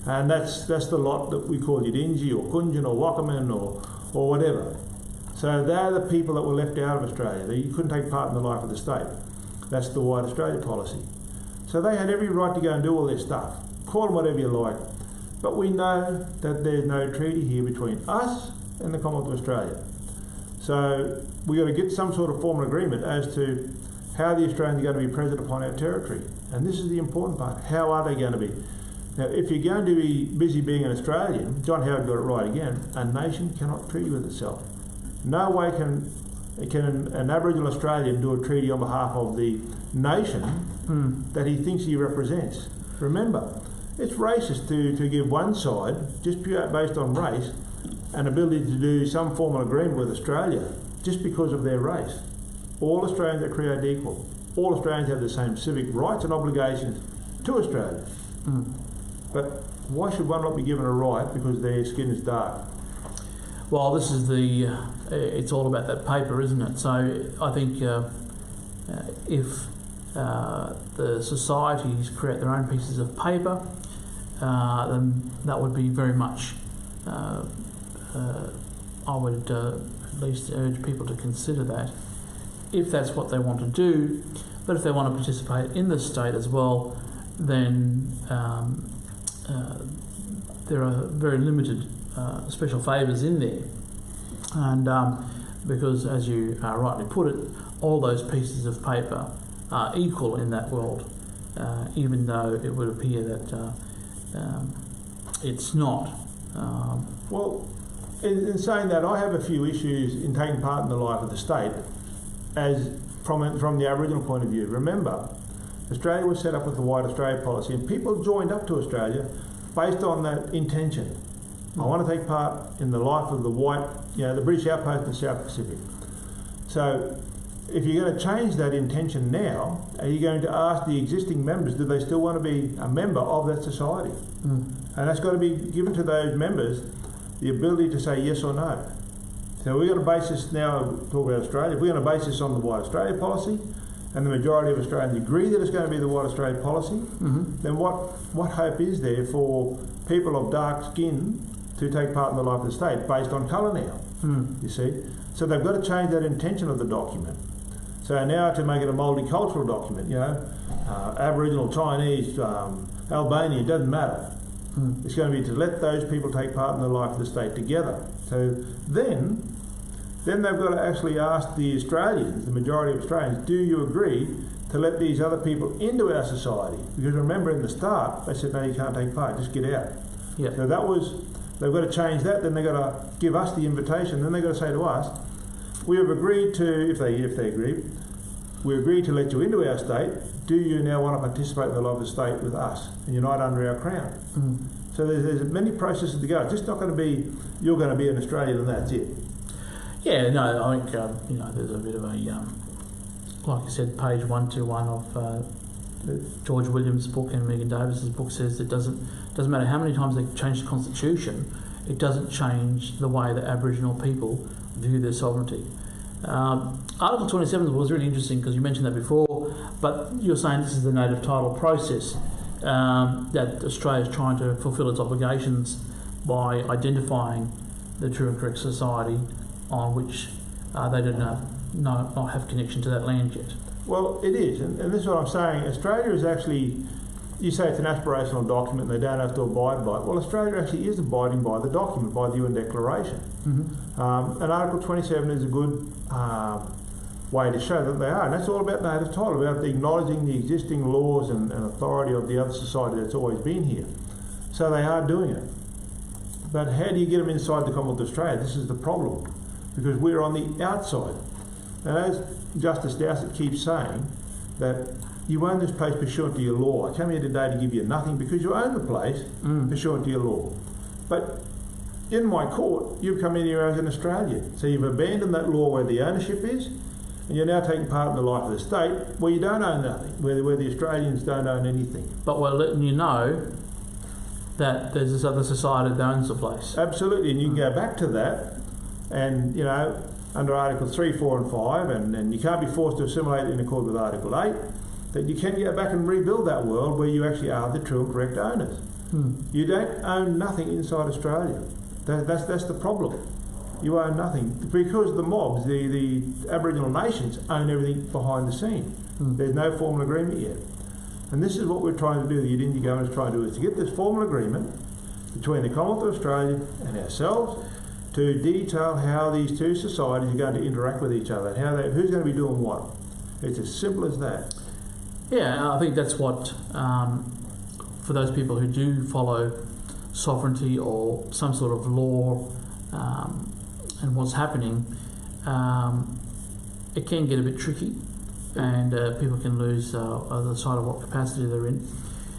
And that's the lot that we call Yidinji or Kunjin or Wakaman or whatever. So they're the people that were left out of Australia. You couldn't take part in the life of the state. That's the White Australia policy. So they had every right to go and do all their stuff. Call them whatever you like. But we know that there's no treaty here between us and the Commonwealth of Australia. So we've got to get some sort of formal agreement as to how the Australians are going to be present upon our territory. And this is the important part. How are they going to be? Now, if you're going to be busy being an Australian, John Howard got it right again, a nation cannot treaty with itself. No way can an Aboriginal Australian do a treaty on behalf of the nation that he thinks he represents. Remember, it's racist to give one side, just pure based on race, an ability to do some formal agreement with Australia just because of their race. All Australians are created equal. All Australians have the same civic rights and obligations to Australia. But why should one not be given a right because their skin is dark? Well, this is it's all about that paper, isn't it? So I think if the societies create their own pieces of paper, then that would be very much, I would at least urge people to consider that, if that's what they want to do. But if they want to participate in the state as well, then there are very limited special favours in there. And because, as you rightly put it, all those pieces of paper are equal in that world, even though it would appear that it's not. Well, in saying that, I have a few issues in taking part in the life of the state as from the Aboriginal point of view. Remember, Australia was set up with the White Australia policy, and people joined up to Australia based on that intention. I want to take part in the life of the white, the British outpost in the South Pacific. So if you're going to change that intention now, are you going to ask the existing members, do they still want to be a member of that society? And that's got to be given to those members the ability to say yes or no. So we're going to base this now, talk about Australia, if we're going to base this on the White Australia policy, and the majority of Australians agree that it's going to be the White Australia policy, then what hope is there for people of dark skin to take part in the life of the state based on colour now? You see? So they've got to change that intention of the document. So now to make it a multicultural document, Aboriginal, Chinese, Albanian, it doesn't matter. It's going to be to let those people take part in the life of the state together. So then they've got to actually ask the Australians, the majority of Australians, do you agree to let these other people into our society? Because remember, in the start, they said, no, you can't take part, just get out. Yeah. So they've got to change that, then they've got to give us the invitation, then they've got to say to us, we have agreed to, if they agree, we agree to let you into our state, do you now want to participate in the life of the state with us and unite under our crown? So there's many processes to go. It's just not going to be, you're going to be an Australian and that's it. Yeah, no, I think, there's a bit of a, like I said, page 121 of George Williams' book and Megan Davis's book says it doesn't matter how many times they change the constitution, it doesn't change the way that Aboriginal people view their sovereignty. Article 27 was really interesting because you mentioned that before, but you're saying this is the native title process, that Australia is trying to fulfil its obligations by identifying the true and correct society on which they do not have connection to that land yet. Well, it is, and this is what I'm saying. Australia is actually, you say it's an aspirational document and they don't have to abide by it. Well, Australia actually is abiding by the document, by the UN Declaration. And Article 27 is a good way to show that they are. And that's all about native title, about acknowledging the existing laws and authority of the other society that's always been here. So they are doing it. But how do you get them inside the Commonwealth of Australia? This is the problem, because we're on the outside. And as Justice Dowsett keeps saying, that you own this place pursuant to your law. I come here today to give you nothing because you own the place pursuant to your law. But in my court, you've come in here as an Australian. So you've abandoned that law where the ownership is, and you're now taking part in the life of the state where you don't own nothing, where the Australians don't own anything. But we're letting you know that there's this other society that owns the place. Absolutely, and you can go back to that, and under Article 3, 4 and 5, and you can't be forced to assimilate in accord with Article 8, that you can go back and rebuild that world where you actually are the true and correct owners. You don't own nothing inside Australia. That's the problem. You own nothing because the mobs, the Aboriginal nations, own everything behind the scene. There's no formal agreement yet. And this is what we're trying to do, the Indian government is trying to do, is to get this formal agreement between the Commonwealth of Australia and ourselves to detail how these two societies are going to interact with each other, who's going to be doing what. It's as simple as that. Yeah, I think that's what, for those people who do follow sovereignty or some sort of law and what's happening, it can get a bit tricky, and people can lose the sight of what capacity they're in.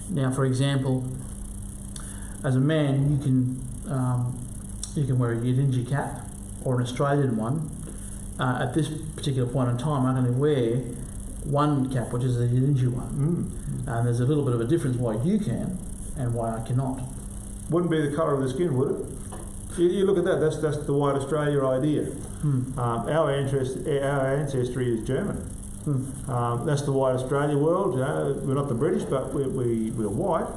Now, for example, as a man, you can wear a Yidinji cap or an Australian one. At this particular point in time, I can only wear one cap, which is a Yidinji one. And there's a little bit of a difference why you can and why I cannot. Wouldn't be the colour of the skin, would it? You look at that. That's the white Australia idea. Our ancestry is German. That's the white Australia world. You know, we're not the British, but we're white.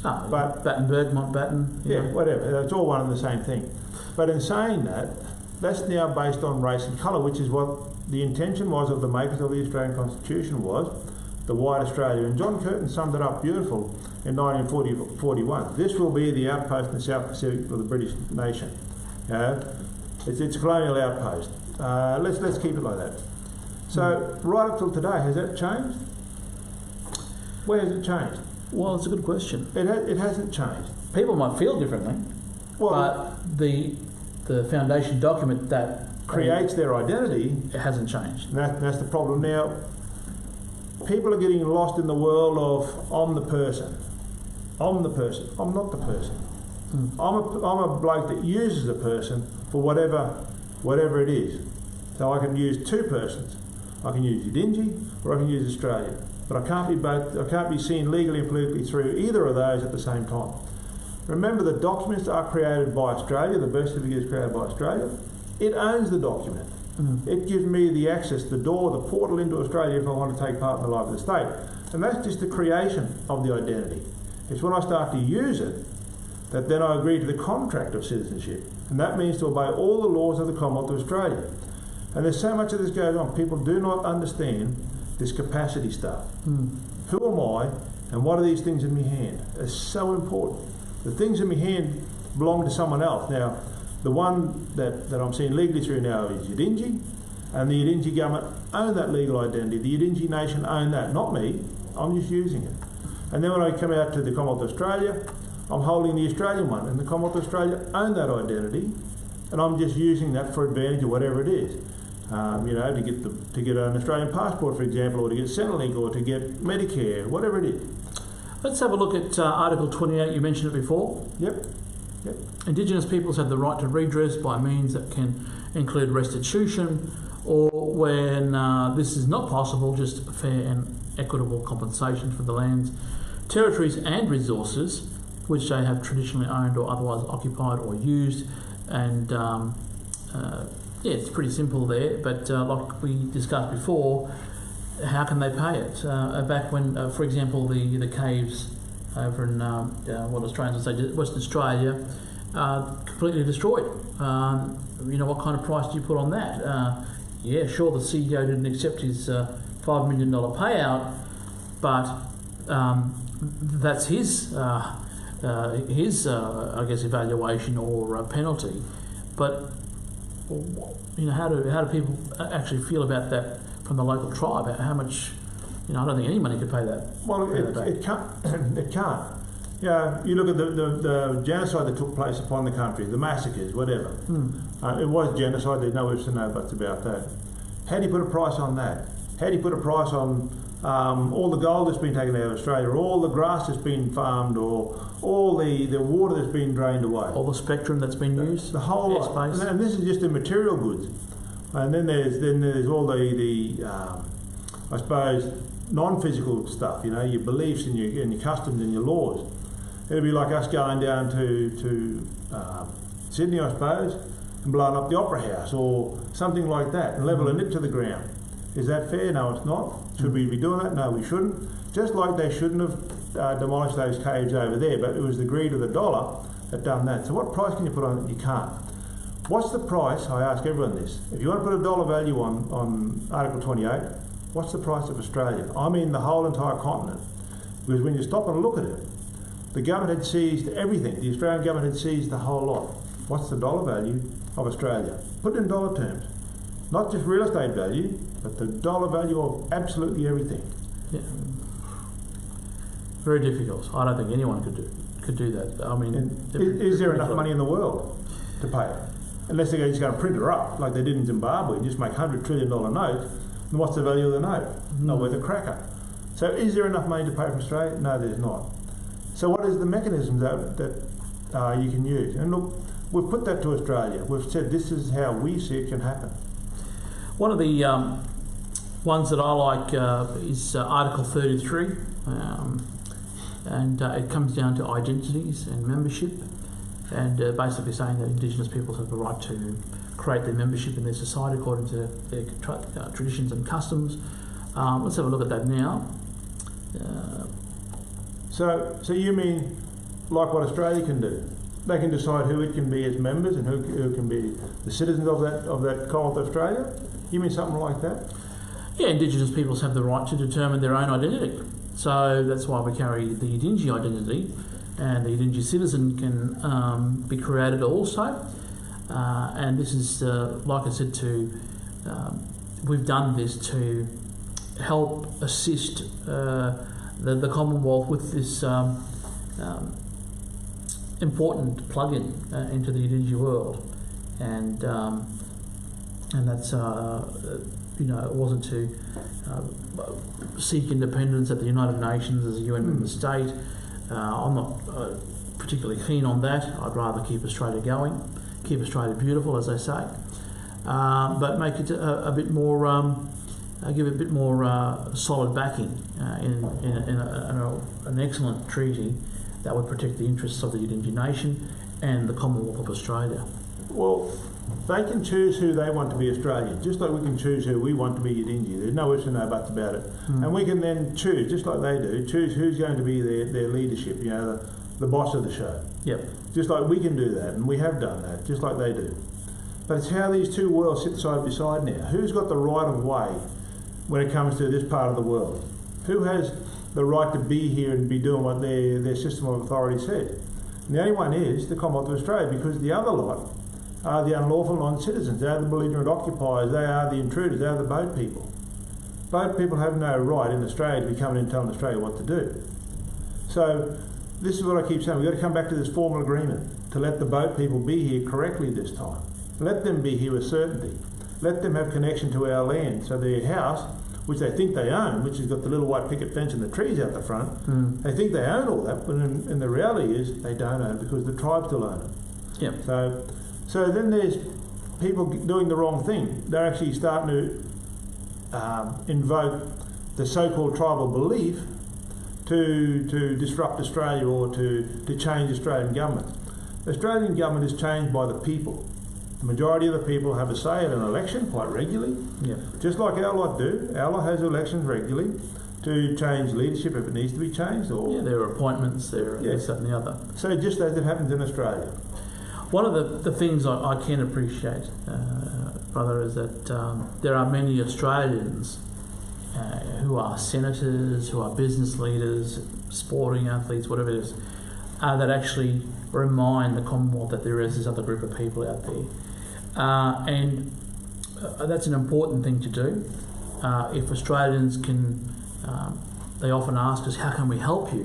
But Battenberg, Mountbatten. Yeah, whatever. It's all one and the same thing. But in saying that, that's now based on race and colour, which is what the intention was of the makers of the Australian Constitution, was the white Australia. And John Curtin summed it up beautiful in 1941. This will be the outpost in the South Pacific for the British nation. It's a colonial outpost. Let's keep it like that. So right up till today, has that changed? Where has it changed? Well, it's a good question. It hasn't changed. People might feel differently, but the foundation document that creates their identity, it hasn't changed. That's the problem. Now, people are getting lost in the world of I'm the person. I'm the person. I'm not the person. I'm a bloke that uses a person for whatever it is. So I can use two persons. I can use Yidinji or I can use Australia. But I can't be both. I can't be seen legally and politically through either of those at the same time. Remember, the documents are created by Australia. The birth certificate is created by Australia. It owns the document. It gives me the access, the door, the portal into Australia if I want to take part in the life of the state. And that's just the creation of the identity. It's when I start to use it that then I agree to the contract of citizenship. And that means to obey all the laws of the Commonwealth of Australia. And there's so much of this goes on. People do not understand this capacity stuff. Who am I and what are these things in my hand? It's so important. The things in my hand belong to someone else. Now, the one that I'm seeing legally through now is Yidinji, and the Yidinji government own that legal identity. The Yidinji nation own that, not me. I'm just using it. And then when I come out to the Commonwealth of Australia, I'm holding the Australian one, and the Commonwealth of Australia own that identity, and I'm just using that for advantage of whatever it is. To get an Australian passport, for example, or to get Centrelink, or to get Medicare, whatever it is. Let's have a look at Article 28. You mentioned it before. Yep. Indigenous peoples have the right to redress by means that can include restitution, or when this is not possible, just fair and equitable compensation for the lands, territories and resources which they have traditionally owned or otherwise occupied or used. And it's pretty simple there, but like we discussed before, how can they pay it? Back when, for example, the caves over in what Australians would say, Western Australia, completely destroyed. What kind of price do you put on that? Yeah, sure, the CEO didn't accept his $5 million payout, but that's his I guess, evaluation or penalty. But how do people actually feel about that from the local tribe? How much? I don't think any money could pay that. Well, it can't. It can't. You look at the genocide that took place upon the country, the massacres, whatever. It was genocide. There's no ifs and no buts about that. How do you put a price on that? How do you put a price on all the gold that's been taken out of Australia, or all the grass that's been farmed, or all the water that's been drained away? All the spectrum that's been used? The whole lot. And this is just the material goods. And then there's all the I suppose, non-physical stuff, your beliefs and your customs and your laws. It'd be like us going down to Sydney, I suppose, and blowing up the Opera House or something like that and levelling it to the ground. Is that fair? No, it's not. Should we be doing that? No, we shouldn't. Just like they shouldn't have demolished those caves over there, but it was the greed of the dollar that done that. So what price can you put on it? You can't. What's the price? I ask everyone this. If you want to put a dollar value on Article 28, what's the price of Australia? I mean the whole entire continent. Because when you stop and look at it, the government had seized everything. The Australian government had seized the whole lot. What's the dollar value of Australia? Put it in dollar terms. Not just real estate value, but the dollar value of absolutely everything. Yeah. Very difficult. I don't think anyone could do that. I mean, is there enough money in the world to pay it? Unless they're just going to print her up like they did in Zimbabwe and just make $100 trillion note, then what's the value of the note? Not worth a cracker. So is there enough money to pay from Australia? No, there's not. So what is the mechanism that you can use? And look, we've put that to Australia. We've said this is how we see it can happen. One of the ones that I like is Article 33, and it comes down to identities and membership, and basically saying that Indigenous peoples have the right to create their membership in their society according to their traditions and customs. Let's have a look at that now. So you mean like what Australia can do? They can decide who it can be as members and who can be the citizens of that Commonwealth of Australia? You mean something like that? Yeah, Indigenous peoples have the right to determine their own identity. So that's why we carry the Yidinji identity, and the Yidinji citizen can be created also. And this is, like I said, we've done this to help assist the Commonwealth with this important plug-in into the Yidinji world, and that's it wasn't to seek independence at the United Nations as a UN member state. I'm not particularly keen on that. I'd rather keep Australia going, keep Australia beautiful, as they say, but make it a bit more, give it a bit more solid backing in an excellent treaty that would protect the interests of the Yidinji nation and the Commonwealth of Australia. Well, they can choose who they want to be Australian, just like we can choose who we want to be Yidinji. There's no ifs and no buts about it. And we can then choose, just like they do, choose who's going to be their leadership, the boss of the show. Yep. Just like we can do that, and we have done that, just like they do. But it's how these two worlds sit side by side now. Who's got the right of way when it comes to this part of the world? Who has the right to be here and be doing what their system of authority said? And the only one is the Commonwealth of Australia, because the other lot are the unlawful non-citizens. They are the belligerent occupiers. They are the intruders. They are the boat people. Boat people have no right in Australia to be coming in and telling Australia what to do. So this is what I keep saying. We've got to come back to this formal agreement to let the boat people be here correctly this time. Let them be here with certainty. Let them have connection to our land. So their house, which they think they own, which has got the little white picket fence and the trees out the front, they think they own all that, but in the reality is they don't own it because the tribe still own it. Yep. So then there's people doing the wrong thing. They're actually starting to invoke the so-called tribal belief to disrupt Australia or to change Australian government. The Australian government is changed by the people. The majority of the people have a say at an election quite regularly, just like our lot do. Our lot has elections regularly to change leadership if it needs to be changed. Or there are appointments, there are this, that and the other. So just as it happens in Australia. One of the things I can appreciate, brother, is that there are many Australians who are senators, who are business leaders, sporting athletes, whatever it is, that actually remind the Commonwealth that there is this other group of people out there. And that's an important thing to do. If Australians can, they often ask us, how can we help you?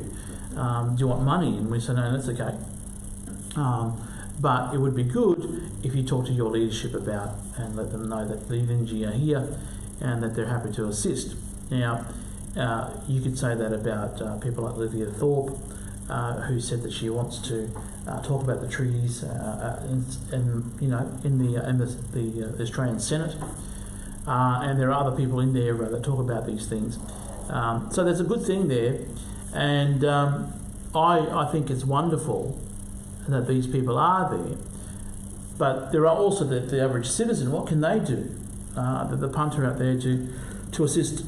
Do you want money? And we say, no, that's okay. But it would be good if you talk to your leadership about and let them know that the Yidinji are here and that they're happy to assist. Now, you could say that about people like Lydia Thorpe, who said that she wants to talk about the treaties in the Australian Senate, and there are other people in there that talk about these things. So there's a good thing there, and I think it's wonderful that these people are there, but there are also the average citizen. What can they do? The punter out there to assist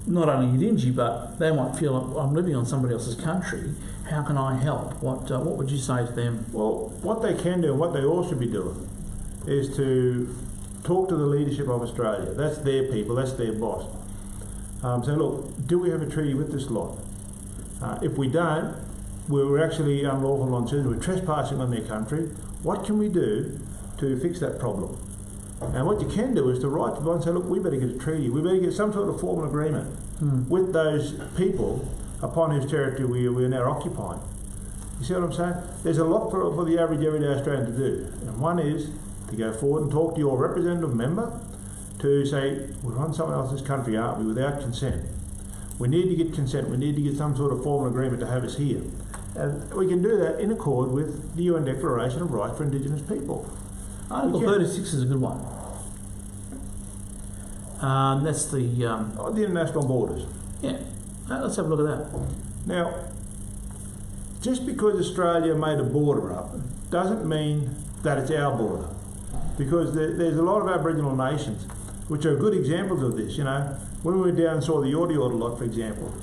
not only Yidinji, but they might feel I'm living on somebody else's country. How can I help? What would you say to them? Well, what they can do and what they all should be doing is to talk to the leadership of Australia. That's their people. That's their boss. So look, do we have a treaty with this lot? If we don't, we're actually unlawful non-citizens, we're trespassing on their country. What can we do to fix that problem? And what you can do is to write to them and say, look, we better get a treaty, we better get some sort of formal agreement with those people upon whose territory we are now occupying. You see what I'm saying? There's a lot for the average everyday Australian to do. And one is to go forward and talk to your representative member to say, we're on someone else's country, aren't we, without consent. We need to get consent. We need to get some sort of formal agreement to have us here. And we can do that in accord with the UN Declaration of Rights for Indigenous People. Article 36 is a good one. That's the... the international borders. Yeah, let's have a look at that. Now, just because Australia made a border up doesn't mean that it's our border. Because there's a lot of Aboriginal nations which are good examples of this. You know, when we went down and saw the Yorta Yorta lot, for example,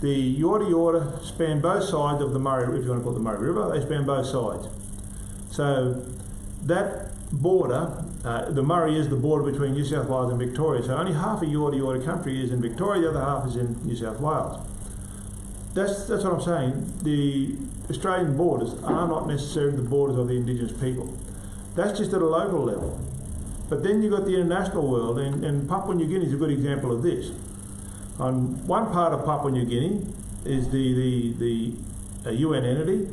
the Yorta Yorta span both sides of the Murray, if you want to call it the Murray River, they span both sides. So that border, the Murray is the border between New South Wales and Victoria. So only half of Yorta Yorta country is in Victoria, the other half is in New South Wales. That's what I'm saying. The Australian borders are not necessarily the borders of the Indigenous people. That's just at a local level. But then you've got the international world, and Papua New Guinea is a good example of this. On one part of Papua New Guinea is the UN entity,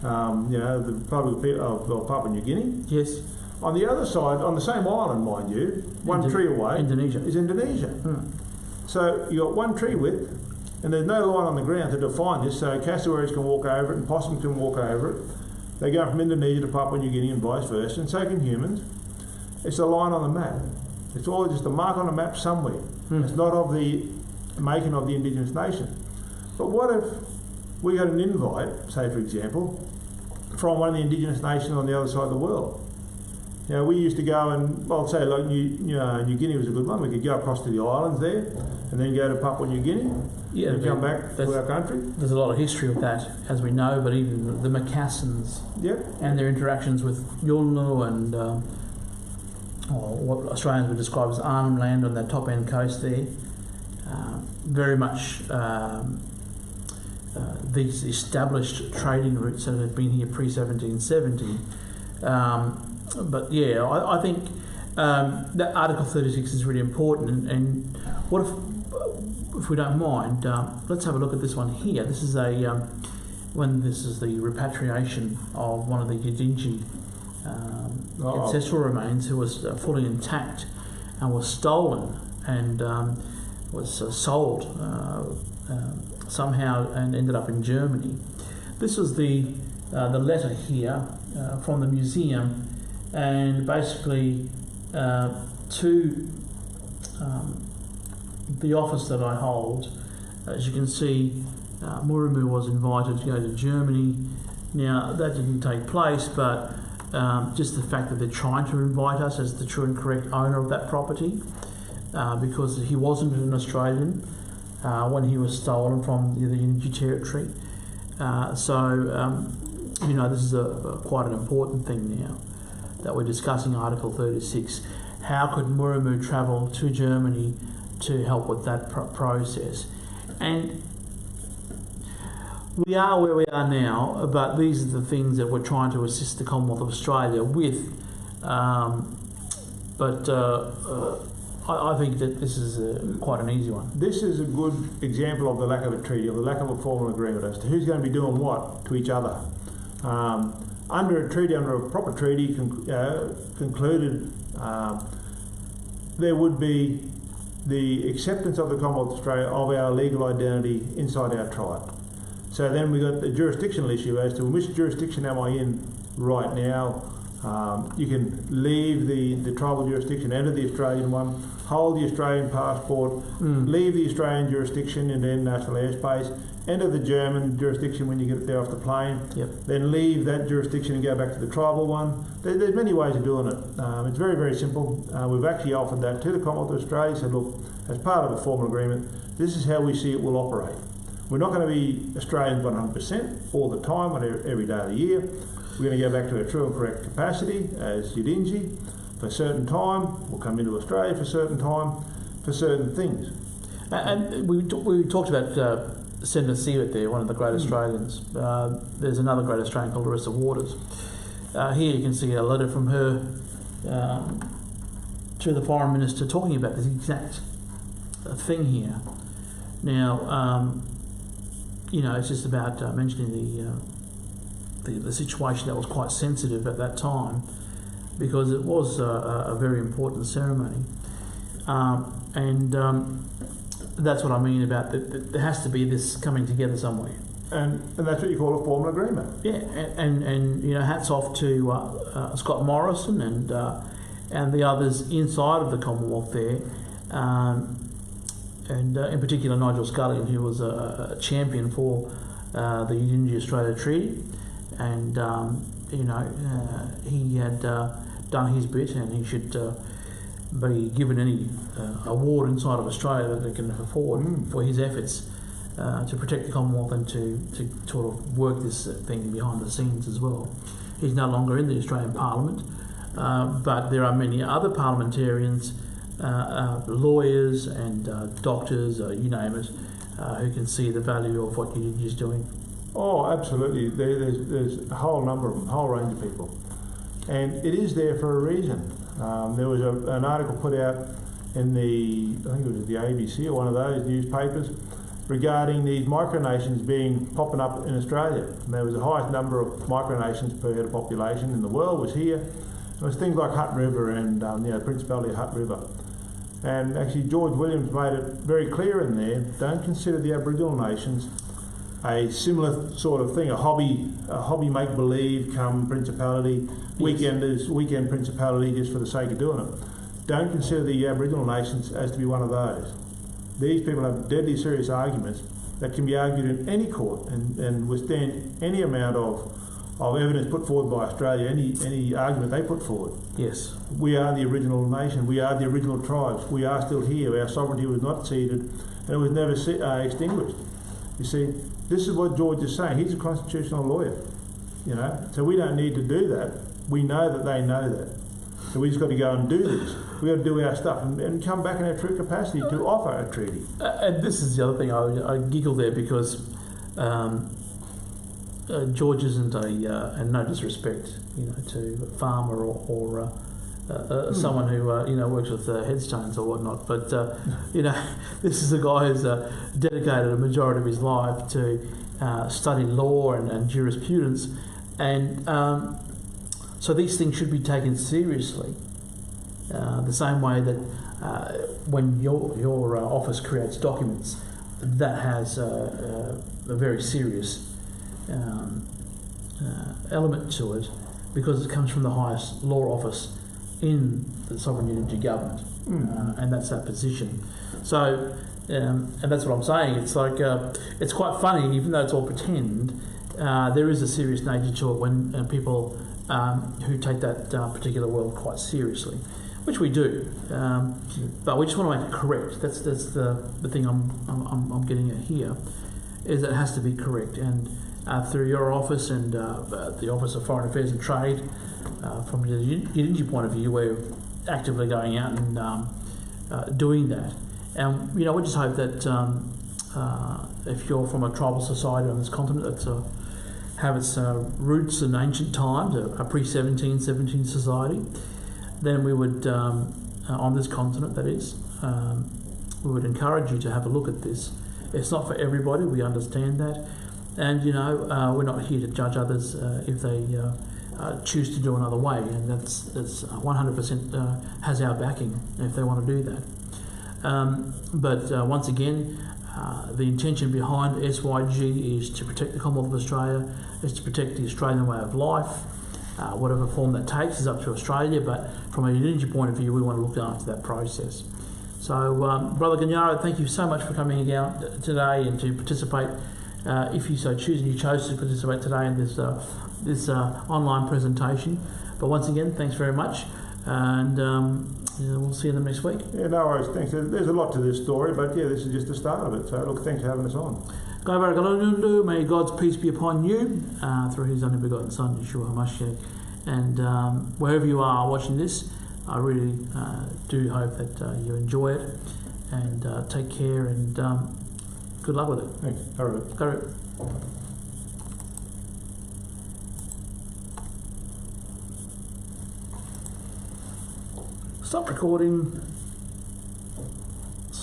the Republic of Papua New Guinea. Yes. On the other side, on the same island, mind you, one tree away Indonesia. is Indonesia. So you've got one tree width, and there's no line on the ground to define this, so cassowaries can walk over it and possums can walk over it. They go from Indonesia to Papua New Guinea and vice versa, and so can humans. It's a line on the map. It's all just a mark on a map somewhere. It's not of the making of the Indigenous nation. But what if we got an invite, say for example, from one of the Indigenous nations on the other side of the world? You know, we used to go and, well, say like New Guinea was a good one. We could go across to the islands there and then go to Papua New Guinea and come back to our country. There's a lot of history with that, as we know, but even the Macassans and their interactions with Yolngu and what Australians would describe as Arnhem Land on that top end coast there. Very much these established trading routes that have been here pre-1770. But yeah, I think that Article 36 is really important. And what if we don't mind, let's have a look at this one here. This is this is the repatriation of one of the Yidinji ancestral remains, who was fully intact and was stolen and was sold somehow and ended up in Germany. This was the letter here from the museum, and basically to the office that I hold. As you can see, Murimu was invited to go to Germany. Now that didn't take place, but just the fact that they're trying to invite us as the true and correct owner of that property, because he wasn't an Australian when he was stolen from the Unity territory. This is quite an important thing now that we're discussing Article 36. How could Murimu travel to Germany to help with that process? And we are where we are now, but these are the things that we're trying to assist the Commonwealth of Australia with. I think that this is quite an easy one. This is a good example of the lack of a treaty, of the lack of a formal agreement as to who's going to be doing what to each other. Under a proper treaty concluded, there would be the acceptance of the Commonwealth of Australia of our legal identity inside our tribe. So then we got the jurisdictional issue as to which jurisdiction am I in right now. You can leave the tribal jurisdiction, enter the Australian one, hold the Australian passport, leave the Australian jurisdiction into international airspace, enter the German jurisdiction when you get there off the plane, then leave that jurisdiction and go back to the tribal one. There's many ways of doing it. It's very, very simple. We've actually offered that to the Commonwealth of Australia, said, look, as part of a formal agreement, this is how we see it will operate. We're not going to be Australians 100% all the time, every day of the year. We're going to go back to our true and correct capacity as Yidinji for a certain time. We'll come into Australia for a certain time, for certain things. And we talked about Senator Seward there, one of the great Australians. There's another great Australian called Larissa Waters. Here you can see a letter from her to the Foreign Minister talking about this exact thing here. Now, it's just about mentioning the situation that was quite sensitive at that time, because it was a very important ceremony. And that's what I mean about that there has to be this coming together somewhere. And that's what you call a formal agreement. Yeah, and hats off to Scott Morrison and the others inside of the Commonwealth there, and in particular Nigel Scullion, who was a champion for the Unity Australia Treaty, and he had done his bit, and he should be given any award inside of Australia that they can afford for his efforts to protect the Commonwealth and to sort of work this thing behind the scenes as well. He's no longer in the Australian Parliament, but there are many other parliamentarians, lawyers and doctors, you name it, who can see the value of what you're doing. Oh, absolutely. There's a whole number of them, a whole range of people. And it is there for a reason. There was an article put out in I think it was the ABC or one of those newspapers, regarding these micronations popping up in Australia. And there was the highest number of micronations per head of population in the world was here. It was things like Hutt River and Principality of Hutt River. And actually George Williams made it very clear in there, don't consider the Aboriginal nations a similar sort of thing, a hobby make-believe come principality, weekend principality just for the sake of doing it. Don't consider the Aboriginal nations as to be one of those. These people have deadly serious arguments that can be argued in any court and withstand any amount of evidence put forward by Australia, any argument they put forward. Yes. We are the original nation, we are the original tribes, we are still here, our sovereignty was not ceded and it was never extinguished. You see, this is what George is saying. He's a constitutional lawyer, so we don't need to do that. We know that they know that. So we just got to go and do this. We've got to do our stuff and come back in our true capacity to offer a treaty. And this is the other thing, I giggle there because George isn't and no disrespect, to a farmer or someone who works with headstones or whatnot, but this is a guy who's dedicated a majority of his life to study law and jurisprudence, and so these things should be taken seriously. The same way that when your office creates documents, that has a very serious element to it, because it comes from the highest law office in the sovereign unity government, and that's that position. So, and that's what I'm saying. It's like it's quite funny, even though it's all pretend. There is a serious nature to it when people who take that particular world quite seriously, which we do. But we just want to make it correct. That's the thing I'm getting at here, is that it has to be correct. And through your office and the Office of Foreign Affairs and Trade, from the Unity point of view, we're actively going out and doing that. And we just hope that if you're from a tribal society on this continent that have its roots in ancient times, a pre-1717 society, then we would, on this continent that is, we would encourage you to have a look at this. It's not for everybody, we understand that. And we're not here to judge others if they choose to do another way, and that's 100% has our backing if they want to do that. But once again, the intention behind SYG is to protect the Commonwealth of Australia, is to protect the Australian way of life. Whatever form that takes is up to Australia, but from a unity point of view, we want to look after that process. So, Brother Ganyaro, thank you so much for coming out today and to participate. If you so choose, and you chose to participate today in this online presentation. But once again, thanks very much, and we'll see you next week. Yeah, no worries, thanks. There's a lot to this story, but yeah, this is just the start of it. So look, thanks for having us on. May God's peace be upon you through His only begotten Son, Yeshua HaMashiach. And wherever you are watching this, I really do hope that you enjoy it, and take care, and good luck with it. Thanks. Go. Stop recording.